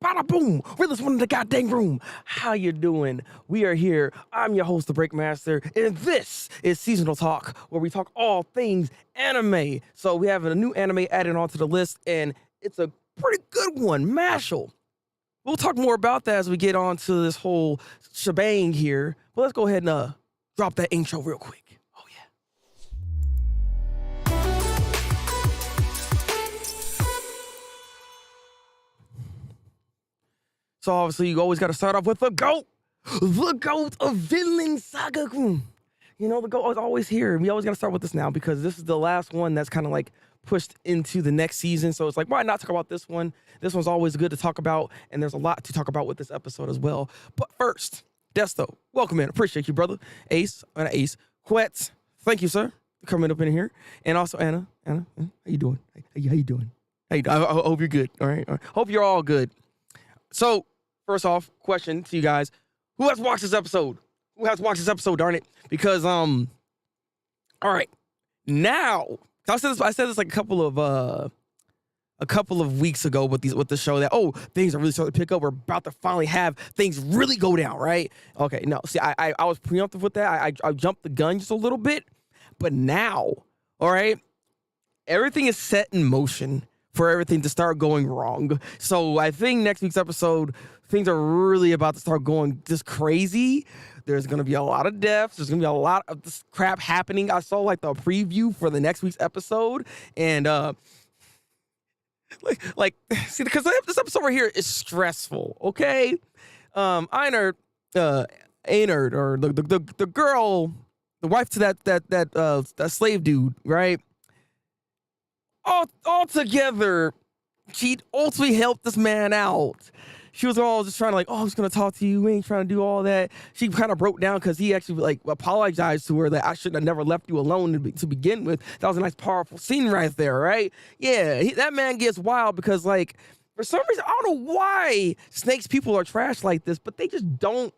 bada boom. We're this one in the goddamn room. How you doing? We are here. I'm your host, Thabreakmaster, and this is Seasonal Talk, where we talk all things anime. So we have a new anime added onto the list, and it's a pretty good one, Mashle. We'll talk more about that as we get on to this whole shebang here. But let's go ahead and drop that intro real quick. Oh, yeah. So obviously you always got to start off with the GOAT of Vinland Saga. You know, the GOAT is always here. We always got to start with this now because this is the last one that's kind of like pushed into the next season. So it's like, why not talk about this one? This one's always good to talk about, and there's a lot to talk about with this episode as well. But first, Desto, welcome in. Appreciate you, brother. Ace, Quet, thank you, sir, for coming up in here. And also Anna, how you doing? How you doing? I hope you're good. All right. Hope you're all good. So, first off, question to you guys: who has watched this episode? Darn it! Because all right, now I said this like a couple of weeks ago with the show that things are really starting to pick up. We're about to finally have things really go down, right? Okay, no, see, I was preemptive with that. I jumped the gun just a little bit, but now, all right, everything is set in motion for everything to start going wrong. So I think next week's episode, things are really about to start going just crazy. There's going to be a lot of deaths. There's going to be a lot of this crap happening. I saw like the preview for the next week's episode, and see, because this episode right here is stressful, okay? Einerd, or the girl, the wife to that slave dude, right? All together, she ultimately helped this man out. She was all just trying to I was gonna talk to you. We ain't trying to do all that. She kind of broke down because he actually apologized to her that I should have never left you alone to begin with. That was a nice, powerful scene right there, right? Yeah, that man gets wild because for some reason, I don't know why Snake's people are trash like this, but they just don't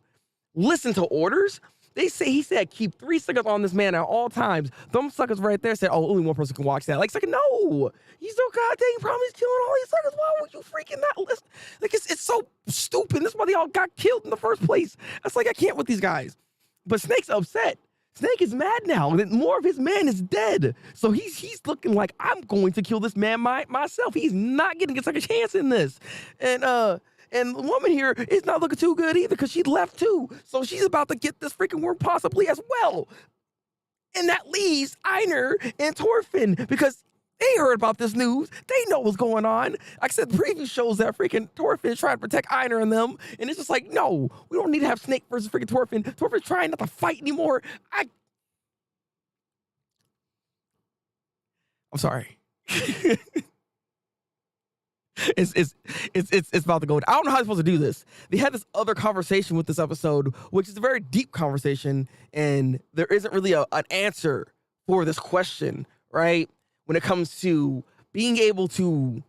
listen to orders. He said, keep 3 seconds on this man at all times. Them suckers right there said, only one person can watch that. It's no, he's so goddamn probably killing all these suckers. Why would you freaking not listen? It's so stupid. This is why they all got killed in the first place. That's I can't with these guys. But Snake's upset. Snake is mad now that more of his man is dead. So he's looking like, I'm going to kill this man myself. He's not getting a second chance in this. And the woman here is not looking too good either because she left too. So she's about to get this freaking worm possibly as well. And that leaves Einar and Thorfinn because they heard about this news. They know what's going on. Like I said, the preview shows that freaking Thorfinn is trying to protect Einar and them. And it's just no, we don't need to have Snake versus freaking Thorfinn. Thorfinn's trying not to fight anymore. I'm sorry. It's about to go. I don't know how they're supposed to do this. They had this other conversation with this episode, which is a very deep conversation, and there isn't really an answer for this question, right? When it comes to being able to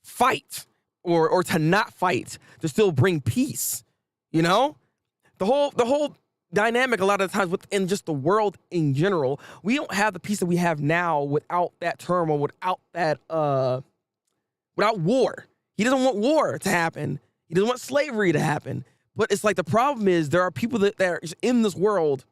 fight or to not fight to still bring peace, you know, the whole dynamic a lot of the times within just the world in general, we don't have the peace that we have now without that turmoil, without that without war. He doesn't want war to happen. He doesn't want slavery to happen. But it's the problem is there are people that are in this world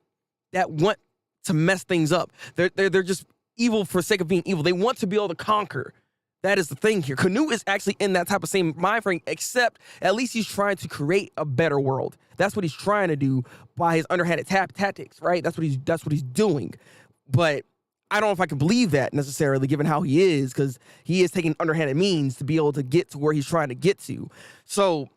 that want to mess things up. They're just evil for the sake of being evil. They want to be able to conquer. That is the thing here. Canute is actually in that type of same mind frame, except at least he's trying to create a better world. That's what he's trying to do by his underhanded tactics, right? That's what he's doing. But I don't know if I can believe that necessarily, given how he is, because he is taking underhanded means to be able to get to where he's trying to get to. So,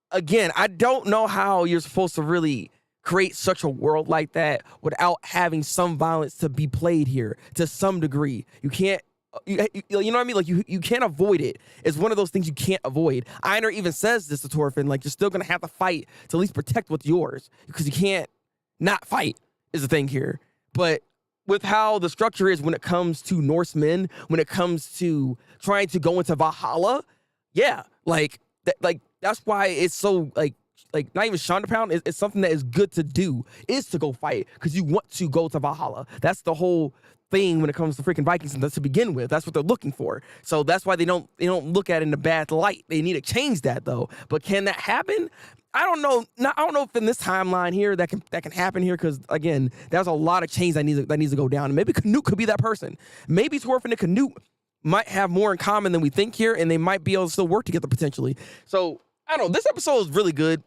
again, I don't know how you're supposed to really create such a world like that without having some violence to be played here to some degree. You can't, you know what I mean? You can't avoid it. It's one of those things you can't avoid. Einar even says this to Thorfinn, you're still going to have to fight to at least protect what's yours because you can't not fight is the thing here. But with how the structure is when it comes to Norsemen, when it comes to trying to go into Valhalla, yeah, that's why it's so not even Shonda Pound. It's something that is good to do is to go fight because you want to go to Valhalla. That's the whole thing when it comes to freaking Vikings to begin with. That's what they're looking for. So that's why they don't look at it in a bad light. They need to change that though. But can that happen? I don't know. I don't know if in this timeline here that can happen here, because again, there's a lot of change that needs to go down. And maybe Canute could be that person. Maybe Torfin and Canute might have more in common than we think here, and they might be able to still work together potentially. So I don't know. This episode is really good.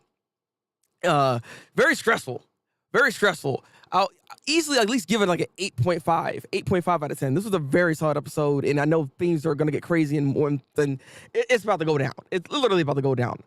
Very stressful. Very stressful. I'll easily at least give it like an 8.5 out of 10. This was a very solid episode, and I know things are going to get crazy and more than it's about to go down. It's literally about to go down.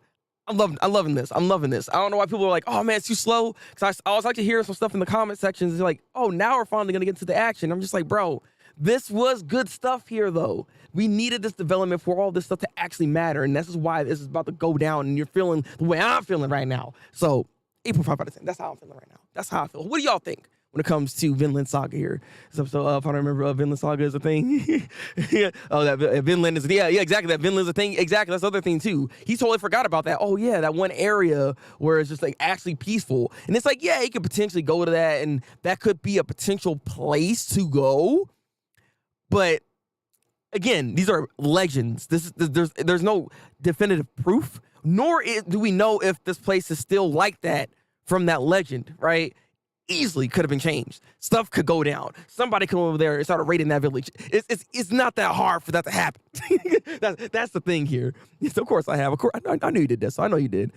I'm loving this. I'm loving this. I don't know why people are like, oh man, it's too slow. Because I always like to hear some stuff in the comment sections. It's like, oh, now we're finally going to get into the action. I'm just like, bro, this was good stuff here, though. We needed this development for all this stuff to actually matter, and this is why this is about to go down, and you're feeling the way I'm feeling right now. So 8.5 out of 10. That's how I'm feeling right now. That's how I feel. What do y'all think when it comes to Vinland Saga here? This episode, if I don't remember, Vinland Saga is a thing. Yeah. Oh, that Vinland is, yeah, exactly. That Vinland's a thing. Exactly. That's the other thing, too. He totally forgot about that. Oh, yeah, that one area where it's just like actually peaceful. And it's like, yeah, he could potentially go to that, and that could be a potential place to go. But again, these are legends. There's no definitive proof, nor do we know if this place is still like that from that legend, right? Easily could have been changed. Stuff could go down. Somebody come over there and start raiding that village. It's not that hard for that to happen. That's the thing here. Yes, of course I have. Of course, I knew you did this. So I know you did.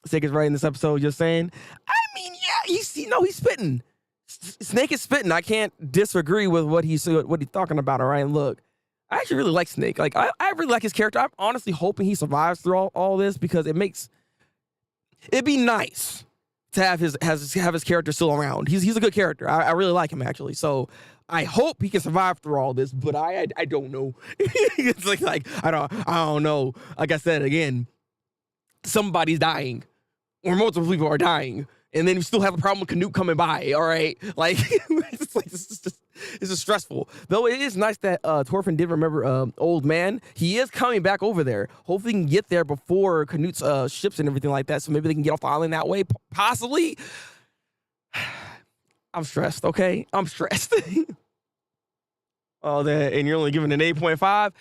Snake is right in this episode just saying, I mean, yeah, he's spitting. Snake is spitting. I can't disagree with what he's talking about, all right? Look, I actually really like Snake. Like, I really like his character. I'm honestly hoping he survives through all this, because it'd be nice to have his character still around. He's a good character. I really like him, actually. So I hope he can survive through all this, but I don't know. It's like I don't know. Like I said again, somebody's dying, or multiple people are dying, and then you still have a problem with Canute coming by. All right, like it's just stressful. Though it is nice that Torfin did remember Old Man. He is coming back over there. Hopefully, he can get there before Canute's ships and everything like that. So maybe they can get off the island that way. Possibly. I'm stressed. Okay, I'm stressed. Oh, and you're only giving an 8.5.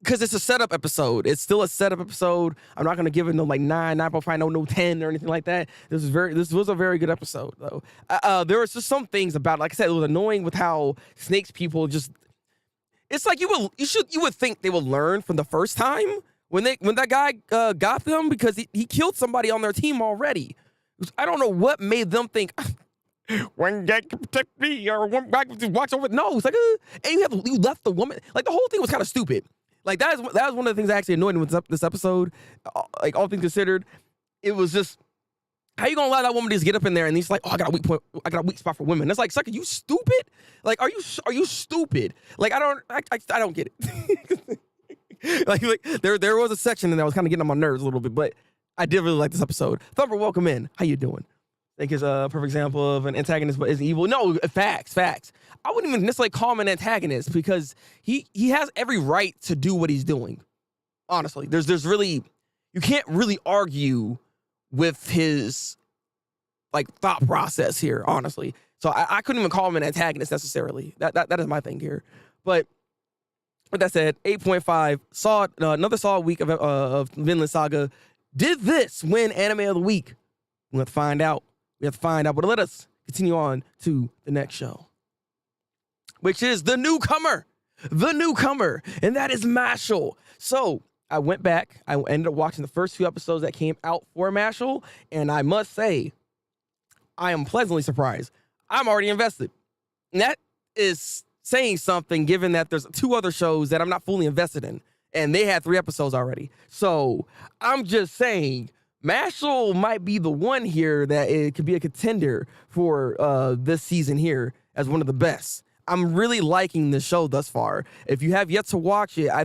Because it's a setup episode. It's still a setup episode. I'm not going to give it no like 9, 9.5, no 10 or anything like that. This was a very good episode, though. There was just some things about, like I said, it was annoying with how Snake's people just, it's like you would think they would learn from the first time when that guy got them, because he killed somebody on their team already. I don't know what made them think, one guy can protect me, or one guy can watch over. No, it's like, and you left the woman. Like, the whole thing was kind of stupid. Like, that was one of the things that actually annoyed me with this episode. Like, all things considered, it was just, how you gonna allow that woman to just get up in there and he's like, oh, I got a weak spot for women. It's like, sucker, you stupid? Like, are you stupid? Like, I don't get it. like there was a section and that was kind of getting on my nerves a little bit, but I did really like this episode. Thumper, welcome in. How you doing? I think it's a perfect example of an antagonist but isn't evil. No, facts. I wouldn't even necessarily call him an antagonist, because he has every right to do what he's doing. Honestly, there's really, you can't really argue with his like thought process here, honestly. So I couldn't even call him an antagonist necessarily. That is my thing here. But with that said, 8.5, saw another solid week of Vinland Saga. Did this win Anime of the Week? We have to find out. But let us continue on to the next show, which is the newcomer, and that is Mashle. So I went back. I ended up watching the first 2 episodes that came out for Mashle, and I must say, I am pleasantly surprised. I'm already invested. And that is saying something, given that there's 2 other shows that I'm not fully invested in, and they had 3 episodes already. So I'm just saying, Mashle might be the one here that it could be a contender for this season here as one of the best. I'm really liking this show thus far. If you have yet to watch it, I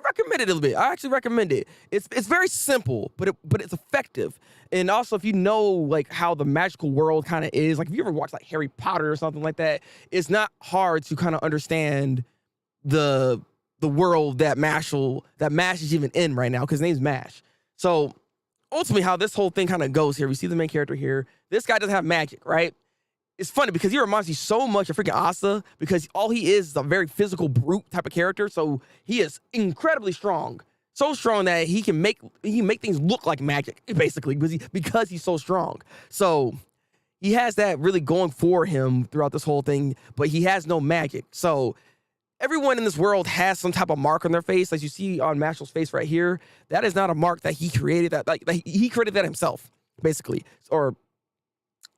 recommend it a little bit. I actually recommend it. It's very simple, but it's effective. And also, if you know like how the magical world kind of is, like if you ever watched like Harry Potter or something like that, it's not hard to kind of understand the world that Mash is even in right now, because his name's Mash. So ultimately, how this whole thing kind of goes here, we see the main character here. This guy doesn't have magic, right? it's funny because he reminds me so much of freaking Asa, because all he is a very physical brute type of character. So he is incredibly strong. So strong that he can make things look like magic, basically, because he's so strong. So he has that really going for him throughout this whole thing, but he has no magic. So everyone in this world has some type of mark on their face, as you see on Mashle's face right here. That is not a mark that he created. He created that himself, basically, or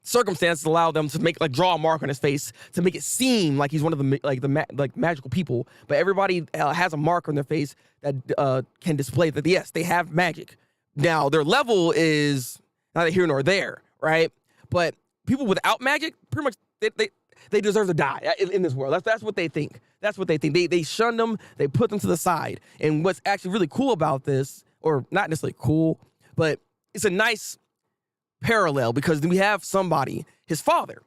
circumstances allow them to draw a mark on his face to make it seem like he's one of the magical people. But everybody has a mark on their face that can display that yes, they have magic. Now their level is neither here nor there, right? But people without magic, pretty much they deserve to die in this world. That's what they think. That's what they think. They shun them. They put them to the side. And what's actually really cool about this, or not necessarily cool, but it's a nice parallel, because we have somebody, his father,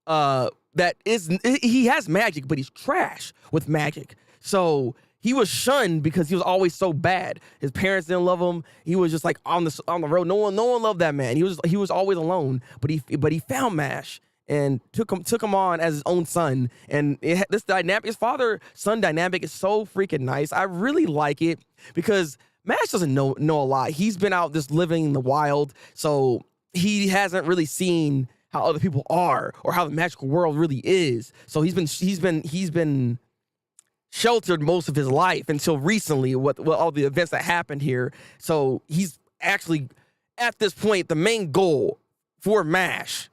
he has magic, but he's trash with magic. So he was shunned because he was always so bad. His parents didn't love him. He was just like on the road. No one loved that man. He was always alone. But he found Mash and took him on as his own son. And this dynamic, his father-son dynamic, is so freaking nice. I really like it because Mash doesn't know a lot. He's been out just living in the wild, so he hasn't really seen how other people are or how the magical world really is. So he's been sheltered most of his life until recently with all the events that happened here. So he's actually, at this point, the main goal for Mash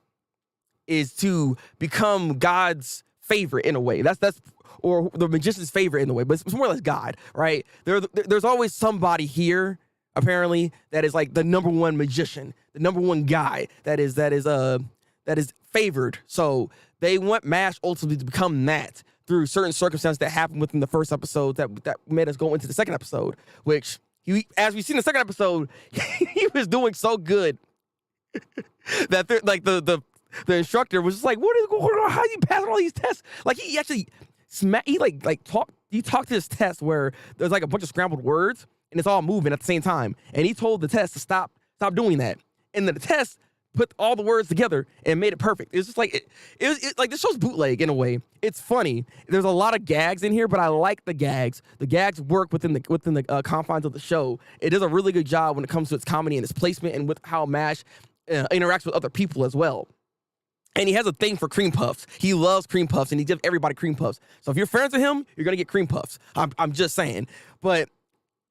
is to become God's favorite in a way. That's or the magician's favorite in a way, but it's more or less God, right? There's always somebody here, apparently, that is like the number one magician, the number one guy that is favored. So they want Mash ultimately to become that through certain circumstances that happened within the first episode that made us go into the second episode, which as we see in the second episode, he was doing so good that the instructor was just like, "What is going on? How are you passing all these tests?" Like he actually he talked to this test where there's like a bunch of scrambled words and it's all moving at the same time, and he told the test to stop doing that, and then the test put all the words together and made it perfect. It's just like it like this show's bootleg in a way. It's funny. There's a lot of gags in here, but I like the gags. The gags work within the confines of the show. It does a really good job when it comes to its comedy and its placement and with how Mash interacts with other people as well. And he has a thing for cream puffs. He loves cream puffs, and he gives everybody cream puffs. So if you're friends with him, you're gonna get cream puffs. I'm just saying. But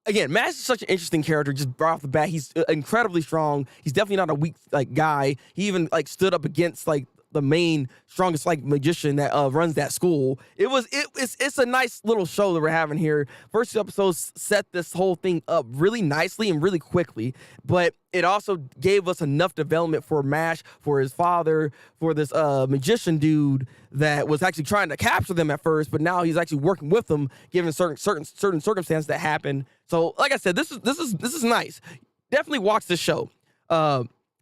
again, Mash is such an interesting character. Just right off the bat, he's incredibly strong. He's definitely not a weak guy. He even stood up against the main strongest magician that runs that school. It's a nice little show that we're having here. First two episodes set this whole thing up really nicely and really quickly, but it also gave us enough development for Mash, for his father, for this magician dude that was actually trying to capture them at first, but now he's actually working with them, given certain circumstances that happen. So, like I said, this is nice. Definitely watch this show.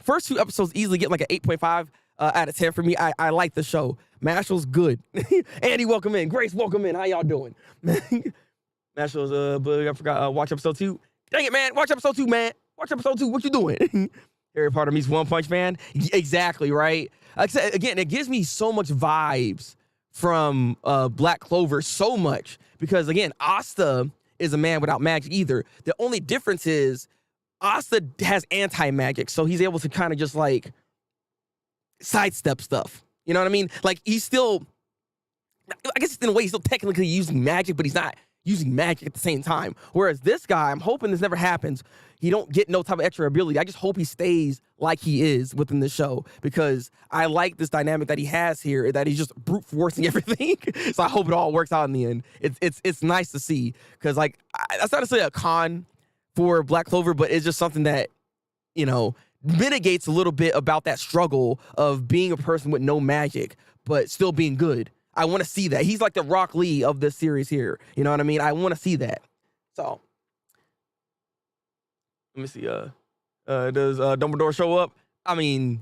First two episodes easily get like an 8.5 out of 10 for me. I like the show. Mashle's good. Andy, welcome in. Grace, welcome in. How y'all doing? Mashle's, but I forgot, watch episode 2. Dang it, man. Watch episode 2, man. Watch episode 2. What you doing? Harry Potter meets One Punch Man. Exactly, right? Like I said, again, it gives me so much vibes from Black Clover, so much. Because, again, Asta is a man without magic either. The only difference is Asta has anti-magic, so he's able to kind of just sidestep stuff. You know what I mean? He's still, I guess in a way, he's still technically using magic, but he's not using magic at the same time. Whereas this guy, I'm hoping this never happens. He don't get no type of extra ability. I just hope he stays like he is within the show, because I like this dynamic that he has here, that he's just brute forcing everything. So I hope it all works out in the end. It's nice to see, because that's not necessarily a con for Black Clover, but it's just something that, mitigates a little bit about that struggle of being a person with no magic, but still being good. I want to see that. He's like the Rock Lee of this series here. You know what I mean? I want to see that. So, let me see. Does Dumbledore show up? I mean,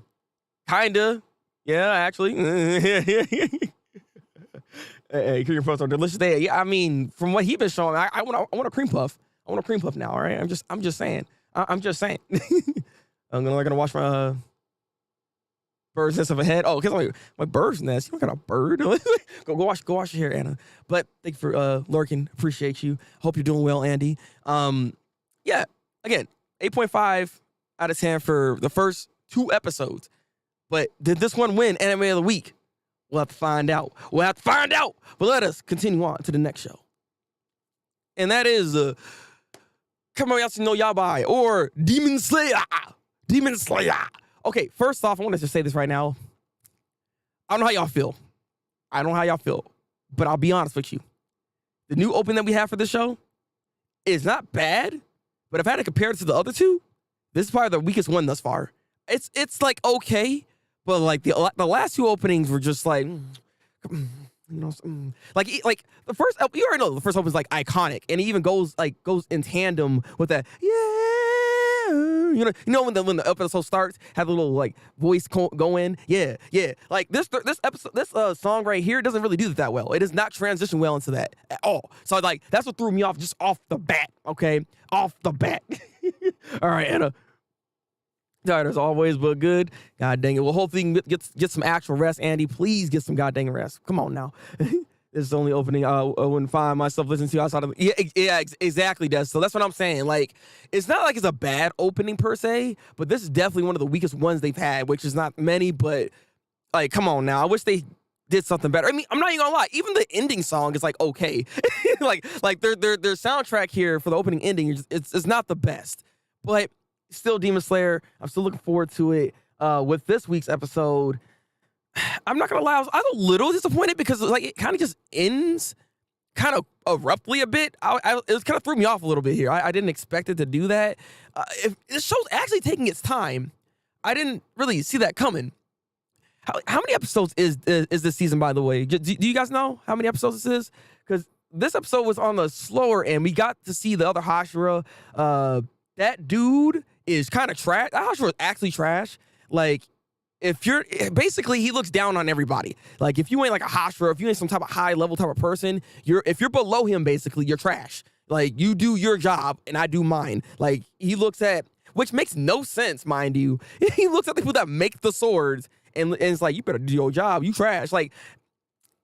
kinda. Yeah, actually. Hey, cream puffs are delicious. Yeah, I mean, from what he's been showing, I want a cream puff. I want a cream puff now. All right, I'm just saying. I'm just saying. I'm gonna watch my Bird's nest of a head. Oh, because my bird's nest. You don't got a bird. go wash your hair, Anna. But thank you for lurking. Appreciate you. Hope you're doing well, Andy. Yeah. Again, 8.5 out of 10 for the first 2 episodes. But did this one win Anime of the Week? We'll have to find out. But let us continue on to the next show. And that is Kamayatsu no Yabai, or Demon Slayer. Demon Slayer. Okay, first off, I want to just say this right now. I don't know how y'all feel. But I'll be honest with you. The new open that we have for this show is not bad. But if I had to compare it to the other 2, this is probably the weakest one thus far. It's like okay. But like the last 2 openings were just like, like the first, you already know the first opening is like iconic, and it even goes in tandem with that. Yeah, you know when the episode starts, have a little like voice go in. Yeah. Like this song right here doesn't really do that well. It does not transition well into that at all. So like that's what threw me off just off the bat. Okay, off the bat. All right, Anna. Tired as always, but good. God dang it. Well, hopefully you can get some actual rest, Andy. Please get some god dang rest. Come on now. This is the only opening I wouldn't find myself listening to outside of... Yeah, exactly, Des. So that's what I'm saying. Like, it's not like it's a bad opening per se, but this is definitely one of the weakest ones they've had, which is not many, but like, come on now. I wish they did something better. I mean, I'm not even gonna lie. Even the ending song is like, okay. like their soundtrack here for the opening ending, it's not the best. But... still Demon Slayer. I'm still looking forward to it. With this week's episode, I'm not gonna lie, I was a little disappointed because like it kind of just ends kind of abruptly a bit. It kind of threw me off a little bit here. I didn't expect it to do that. If this show's actually taking its time, I didn't really see that coming. How many episodes is this season, by the way? Do you guys know how many episodes this is? Because this episode was on the slower end. We got to see the other Hashira. That dude is kind of trash. That Hashira is actually trash. Like, basically, he looks down on everybody. Like, if you ain't like a Hashira, if you ain't some type of high level type of person, if you're below him, basically, you're trash. Like, you do your job and I do mine. Like, he looks at, which makes no sense, mind you. He looks at the people that make the swords and it's like, you better do your job. You trash. Like,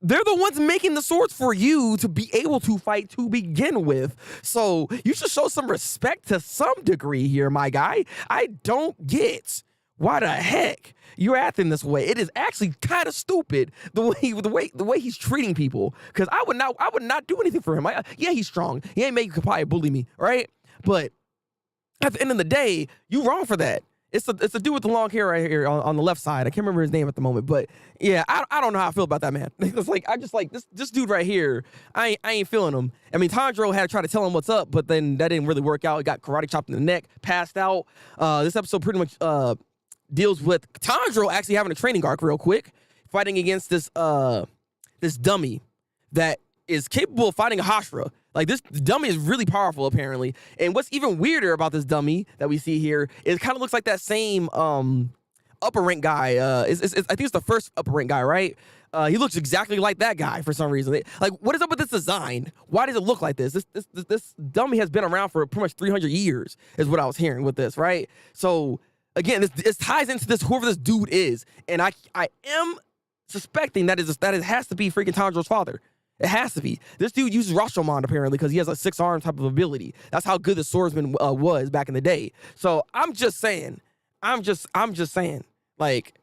they're the ones making the swords for you to be able to fight to begin with. So you should show some respect to some degree here, my guy. I don't get why the heck you're acting this way. It is actually kind of stupid the way he's treating people. Because I would not do anything for him. Yeah, he's strong. He ain't making Kapaya bully me, right? But at the end of the day, you wrong for that. It's a dude with the long hair right here on the left side. I can't remember his name at the moment, but yeah, I don't know how I feel about that man. It's like I just like this dude right here. I ain't feeling him. I mean, Tanjiro had to try to tell him what's up, but then that didn't really work out. He got karate chopped in the neck, passed out. This episode pretty much deals with Tanjiro actually having a training arc real quick, fighting against this dummy that is capable of fighting a Hashira. Like, this dummy is really powerful, apparently. And what's even weirder about this dummy that we see here is it kind of looks like that same upper rank guy. I think it's the first upper rank guy, right? He looks exactly like that guy for some reason. Like, what is up with this design? Why does it look like this? This dummy has been around for pretty much 300 years, is what I was hearing with this, right? So, again, this ties into this whoever this dude is. And I am suspecting that it has to be freaking Tanjiro's father. It has to be. This dude uses Rashomon apparently because he has a 6-arm type of ability. That's how good the swordsman was back in the day. So I'm just saying, like,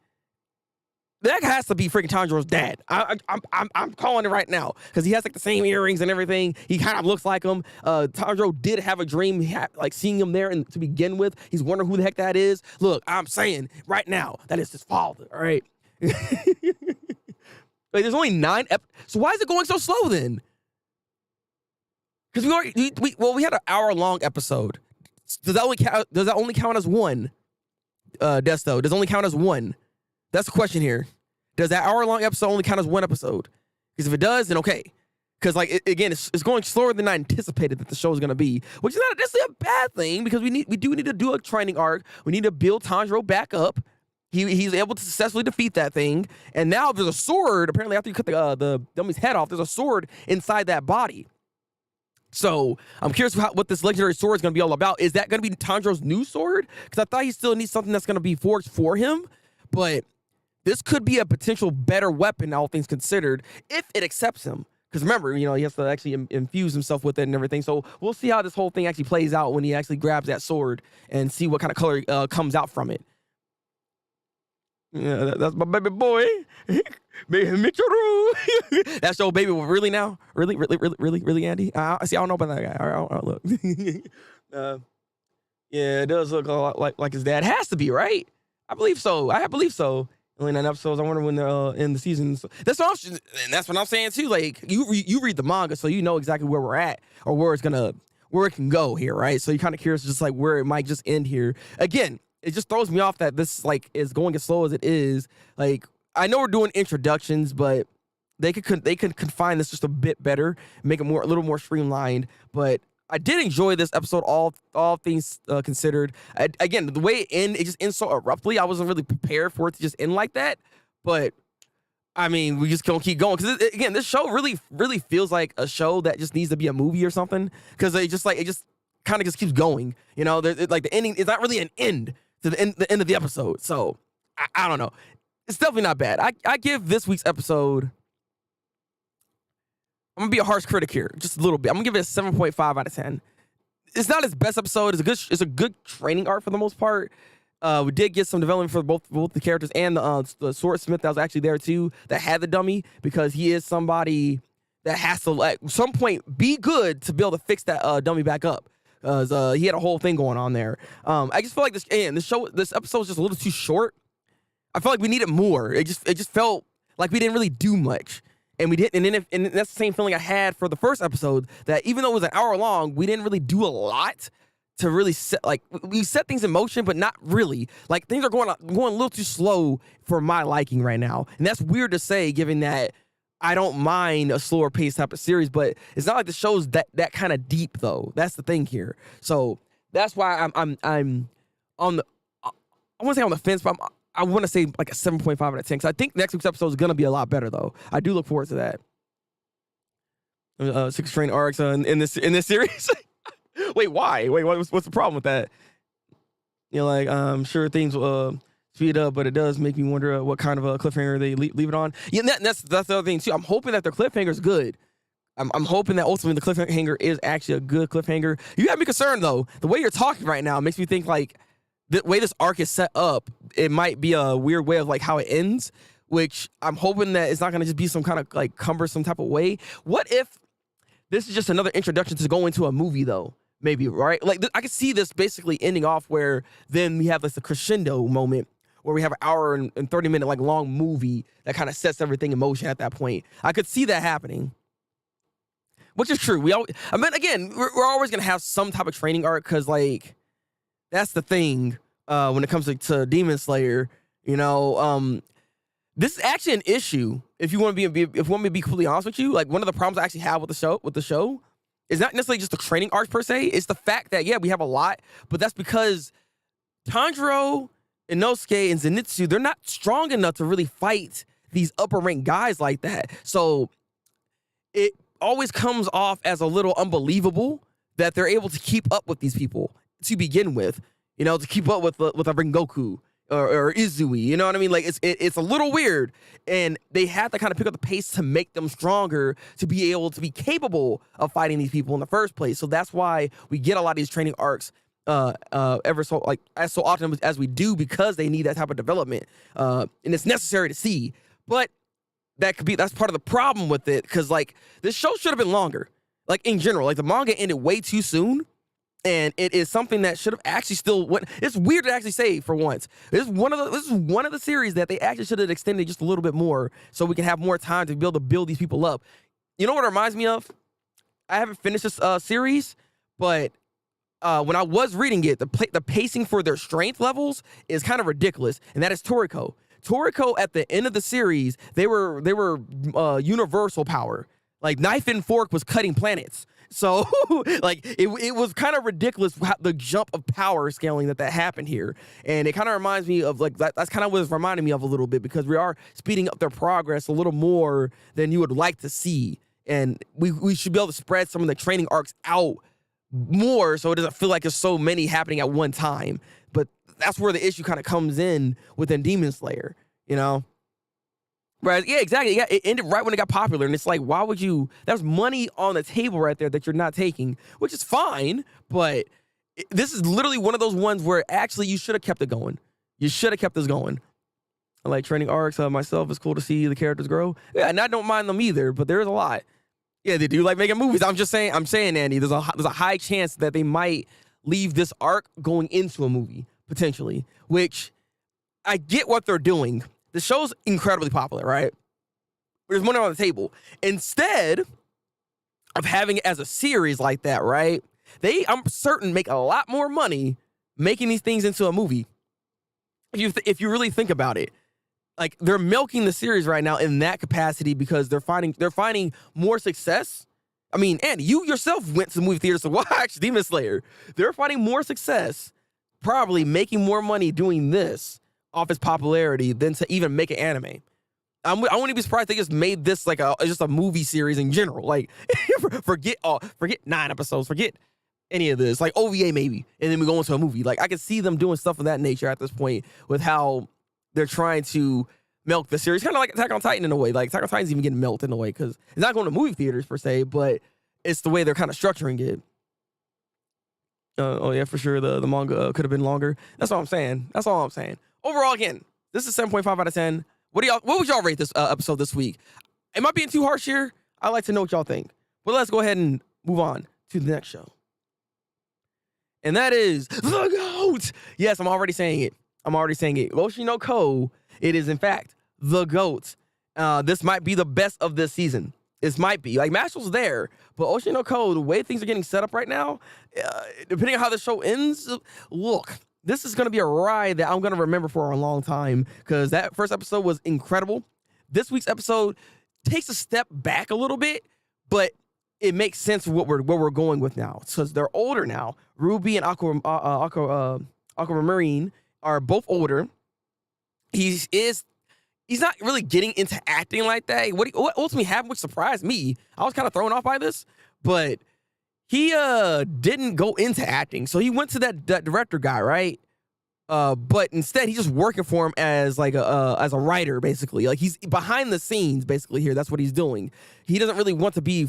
that has to be freaking Tanjiro's dad. I'm calling it right now because he has like the same earrings and everything. He kind of looks like him. Tanjiro did have a dream, like seeing him there, and to begin with, he's wondering who the heck that is. Look, I'm saying right now that is his father. All right. Like, there's only 9 so why is it going so slow then? Because we had an hour-long episode. Does that only count as one? Desto, does it only count as one? That's the question here. Does that hour-long episode only count as one episode? Because if it does, then okay. Because like again, it's going slower than I anticipated that the show is going to be, which is not necessarily a bad thing because we do need to do a training arc. We need to build Tanjiro back up. He's able to successfully defeat that thing, and now there's a sword. Apparently, after you cut the dummy's head off, there's a sword inside that body. So I'm curious what this legendary sword is going to be all about. Is that going to be Tanjiro's new sword? Because I thought he still needs something that's going to be forged for him. But this could be a potential better weapon, all things considered, if it accepts him. Because remember, he has to actually infuse himself with it and everything. So we'll see how this whole thing actually plays out when he actually grabs that sword and see what kind of color comes out from it. Yeah, that's my baby boy, Michiru. That's your baby, really now? Really, Andy? I don't know about that guy. All right, look. Yeah, it does look a lot like his dad. Has to be, right? I believe so. Only 9 episodes. I wonder when they're in the seasons. That's what I'm saying too. Like you read the manga, so you know exactly where we're at or where it can go here, right? So you're kind of curious, just like where it might just end here. Again, it just throws me off that this like is going as slow as it is. Like I know we're doing introductions, but they could confine this just a bit better, make it a little more streamlined. But I did enjoy this episode, all things considered. Again, the way it ended, it just ends so abruptly. I wasn't really prepared for it to just end like that. But I mean, we just gonna keep going because again, this show really feels like a show that just needs to be a movie or something. Because it just kind of just keeps going. Like the ending is not really an end to the end of the episode. So I don't know. It's definitely not bad. I give this week's episode. I'm gonna be a harsh critic here, just a little bit. I'm gonna give it a 7.5 out of 10. It's not its best episode. It's a good training arc for the most part. We did get some development for both the characters and the swordsmith that was actually there too, that had the dummy, because he is somebody that has to at some point be good to be able to fix that dummy back up. Because he had a whole thing going on there. I just feel like this episode was just a little too short. I felt like we needed more. It just felt like we didn't really do much. And we didn't, and that's the same feeling I had for the first episode, that even though it was an hour long, we didn't really do a lot to really we set things in motion, but not really. Like things are going a little too slow for my liking right now. And that's weird to say, given that I don't mind a slower paced type of series, but it's not like the show's that kind of deep though. That's the thing here. So that's why I'm on the, I want to say on the fence, but I want to say like a 7.5 out of 10, because I think next week's episode is going to be a lot better, though. I do look forward to that. 6 train arcs in this series. Wait, why? Wait, what's the problem with that? I'm sure things will speed up, but it does make me wonder what kind of a cliffhanger they leave it on. Yeah, that's the other thing, too. I'm hoping that their cliffhanger is good. I'm hoping that ultimately the cliffhanger is actually a good cliffhanger. You have me concerned, though. The way you're talking right now makes me think, like, the way this arc is set up, it might be a weird way of like how it ends, which I'm hoping that it's not going to just be some kind of like cumbersome type of way. What if this is just another introduction to go into a movie though? Maybe, right? Like I could see this basically ending off where then we have this crescendo moment where we have an hour and 30-minute like long movie that kind of sets everything in motion at that point. I could see that happening. Which is true. Again, we're always going to have some type of training arc, because like, that's the thing when it comes to Demon Slayer. This is actually an issue. If you want me to be completely honest with you, like one of the problems I actually have with the show is not necessarily just the training arc per se. It's the fact that we have a lot, but that's because Tanjiro, Inosuke, and Zenitsu, they're not strong enough to really fight these upper rank guys like that. So it always comes off as a little unbelievable that they're able to keep up with these people to begin with, to keep up with a Rengoku or Izui, you know what I mean? Like it's a little weird, and they have to kind of pick up the pace to make them stronger to be able to be capable of fighting these people in the first place. So that's why we get a lot of these training arcs ever so as so often as we do, because they need that type of development, and it's necessary to see. But that's part of the problem with it, because like this show should have been longer. Like in general, like the manga ended way too soon. And it is something that should have actually still went. It's weird to actually say for once. This is one of the series that they actually should have extended just a little bit more, so we can have more time to be able to build these people up. You know what it reminds me of? I haven't finished this series, but when I was reading it, the pacing for their strength levels is kind of ridiculous, and that is Toriko. Toriko at the end of the series, they were universal power. Like knife and fork was cutting planets. So, like, it was kind of ridiculous the jump of power scaling that happened here. And it kind of reminds me of, like, that's kind of what it's reminding me of a little bit, because we are speeding up their progress a little more than you would like to see. And we should be able to spread some of the training arcs out more so it doesn't feel like there's so many happening at one time. But that's where the issue kind of comes in within Demon Slayer, Right? Yeah, exactly. Yeah, it ended right when it got popular, and it's like, why would you? There's money on the table right there that you're not taking, which is fine, but this is literally one of those ones where actually you should have kept it going. You should have kept this going. I like training arcs myself. It's cool to see the characters grow. Yeah, and I don't mind them either, but there's a lot. Yeah, they do like making movies. I'm saying, Andy, there's a high chance that they might leave this arc going into a movie, potentially, which I get what they're doing. The show's incredibly popular, right? There's money on the table. Instead of having it as a series like that, right? I'm certain, make a lot more money making these things into a movie. If you really think about it. Like, they're milking the series right now in that capacity because they're finding more success. I mean, Andy, you yourself went to the movie theaters to watch Demon Slayer. They're finding more success, probably making more money doing this off its popularity than to even make an anime. I wouldn't be surprised if they just made this like just a movie series in general. Like, forget 9 episodes, forget any of this. Like OVA maybe, and then we go into a movie. Like, I could see them doing stuff of that nature at this point with how they're trying to milk the series, kind of like Attack on Titan in a way. Like, Attack on Titan's even getting milked in a way because it's not going to movie theaters per se, but it's the way they're kind of structuring it. Oh yeah, for sure. The manga could have been longer. That's all I'm saying. Overall, again, this is 7.5 out of 10. What would y'all rate this episode this week? Am I being too harsh here? I'd like to know what y'all think. But let's go ahead and move on to the next show. And that is The GOAT. Yes, I'm already saying it. Oshi no Ko, it is in fact The GOAT. This might be the best of this season. This might be. Like, Mashle's there, but Oshi no Ko, the way things are getting set up right now, depending on how the show ends, look, this is going to be a ride that I'm going to remember for a long time because that first episode was incredible. This week's episode takes a step back a little bit, but it makes sense for what we're going with now. Because they're older now. Ruby and Aquamarine are both older. He's not really getting into acting like that. What ultimately happened, which surprised me, I was kind of thrown off by this, but he didn't go into acting. So he went to that director guy, right? But instead he's just working for him as like as a writer, basically. Like, he's behind the scenes basically here. That's what he's doing. He doesn't really want to be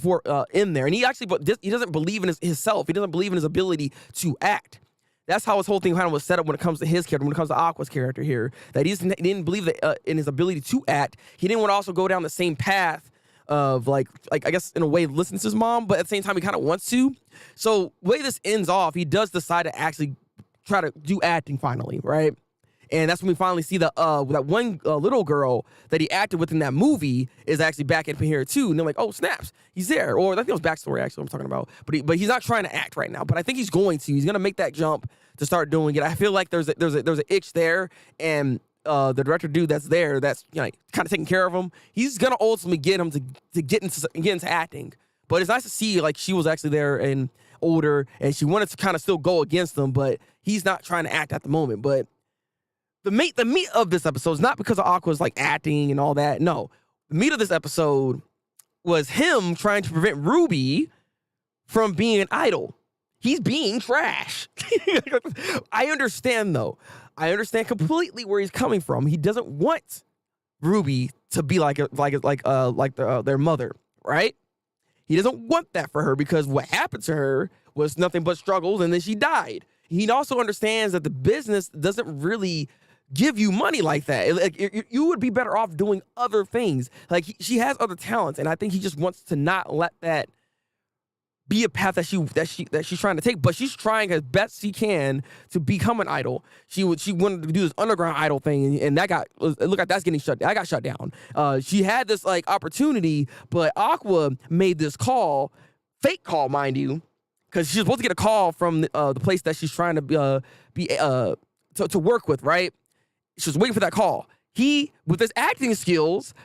in there, and he doesn't believe in himself. He doesn't believe in his ability to act. That's how his whole thing kind of was set up when it comes to his character, when it comes to Aqua's character here. That he didn't believe that, in his ability to act. He didn't want to also go down the same path of like I guess in a way listens to his mom, but at the same time he kind of wants to. So the way this ends off, he does decide to actually try to do acting finally, right? And that's when we finally see that one little girl that he acted with in that movie is actually back in here too. And they're like, oh snaps, he's there. Or I think it was backstory actually I'm talking about. But he's not trying to act right now. But I think he's going to. He's gonna make that jump to start doing it. I feel like there's an itch there, and the director dude that's there, that's kind of taking care of him. He's gonna ultimately get him to get into acting. But it's nice to see like she was actually there and older, and she wanted to kind of still go against him, but he's not trying to act at the moment. But the meat of this episode is not because of Aqua's like acting and all that. No, the meat of this episode was him trying to prevent Ruby from being an idol. He's being trash. I understand though. I understand completely where he's coming from. He doesn't want Ruby to be like their mother, right? He doesn't want that for her because what happened to her was nothing but struggles, and then she died. He also understands that the business doesn't really give you money like that. Like, you would be better off doing other things. Like, she has other talents, and I think he just wants to not let that be a path that she's trying to take. But she's trying as best she can to become an idol. She wanted to do this underground idol thing, and that that's getting shut down. I got shut down. She had this like opportunity, but Aqua made this call, fake call, mind you, because she's supposed to get a call from the place that she's trying to to work with, right? She was waiting for that call. He, with his acting skills,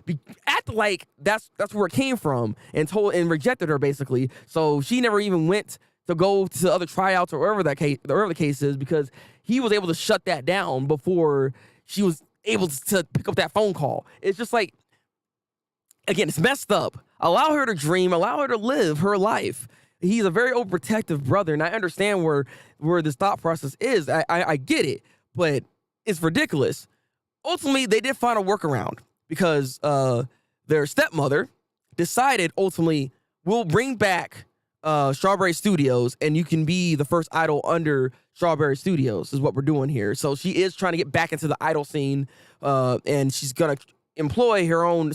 acted like that's where it came from, and rejected her basically. So she never even went to go to other tryouts or wherever the case is, because he was able to shut that down before she was able to pick up that phone call. It's just like, again, it's messed up. Allow her to dream. Allow her to live her life. He's a very overprotective brother, and I understand where this thought process is. I get it, but it's ridiculous. Ultimately, they did find a workaround. because their stepmother decided ultimately we'll bring back Strawberry Studios, and you can be the first idol under Strawberry Studios is what we're doing here. So she is trying to get back into the idol scene, and she's gonna employ her own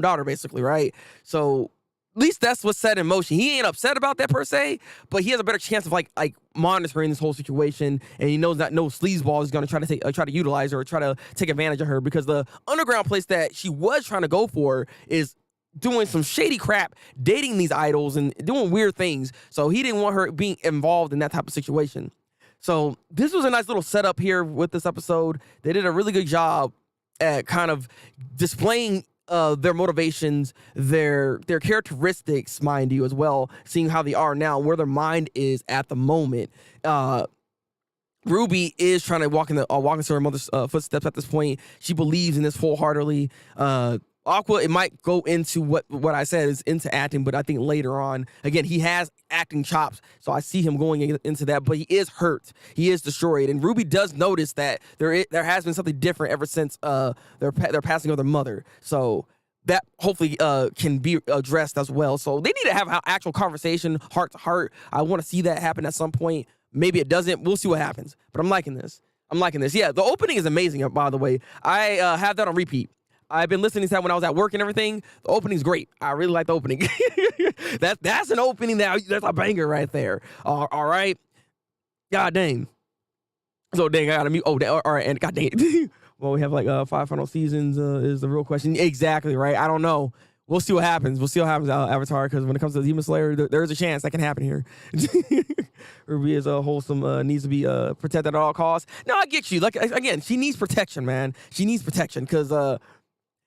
daughter, basically, right? So at least that's what's set in motion. He ain't upset about that per se, but he has a better chance of like monitoring this whole situation, and he knows that no sleazeball is going to try to utilize her or try to take advantage of her, because the underground place that she was trying to go for is doing some shady crap, dating these idols and doing weird things. So he didn't want her being involved in that type of situation. So this was a nice little setup here with this episode. They did a really good job at kind of displaying their motivations, their characteristics, mind you, as well, seeing how they are now, where their mind is at the moment. Ruby is trying to walk into her mother's footsteps at this point. She believes in this wholeheartedly. Aqua, it might go into what I said is into acting, but I think later on, again, he has acting chops, so I see him going into that, but he is hurt. He is destroyed, and Ruby does notice that there has been something different ever since their passing of their mother. So that hopefully can be addressed as well. So they need to have an actual conversation, heart to heart. I want to see that happen at some point. Maybe it doesn't. We'll see what happens. But I'm liking this. Yeah, the opening is amazing, by the way. I have that on repeat. I've been listening to that when I was at work and everything. The opening's great. I really like the opening. That's an opening that's a banger right there. All right. God dang. So dang, I gotta mute. Oh, all right. And god dang it. Well, we have like 5 final seasons is the real question. Exactly, right? I don't know. We'll see what happens. Avatar, because when it comes to Demon Slayer, there's a chance that can happen here. Ruby is wholesome, needs to be protected at all costs. No, I get you. Like, again, she needs protection, man. She needs protection because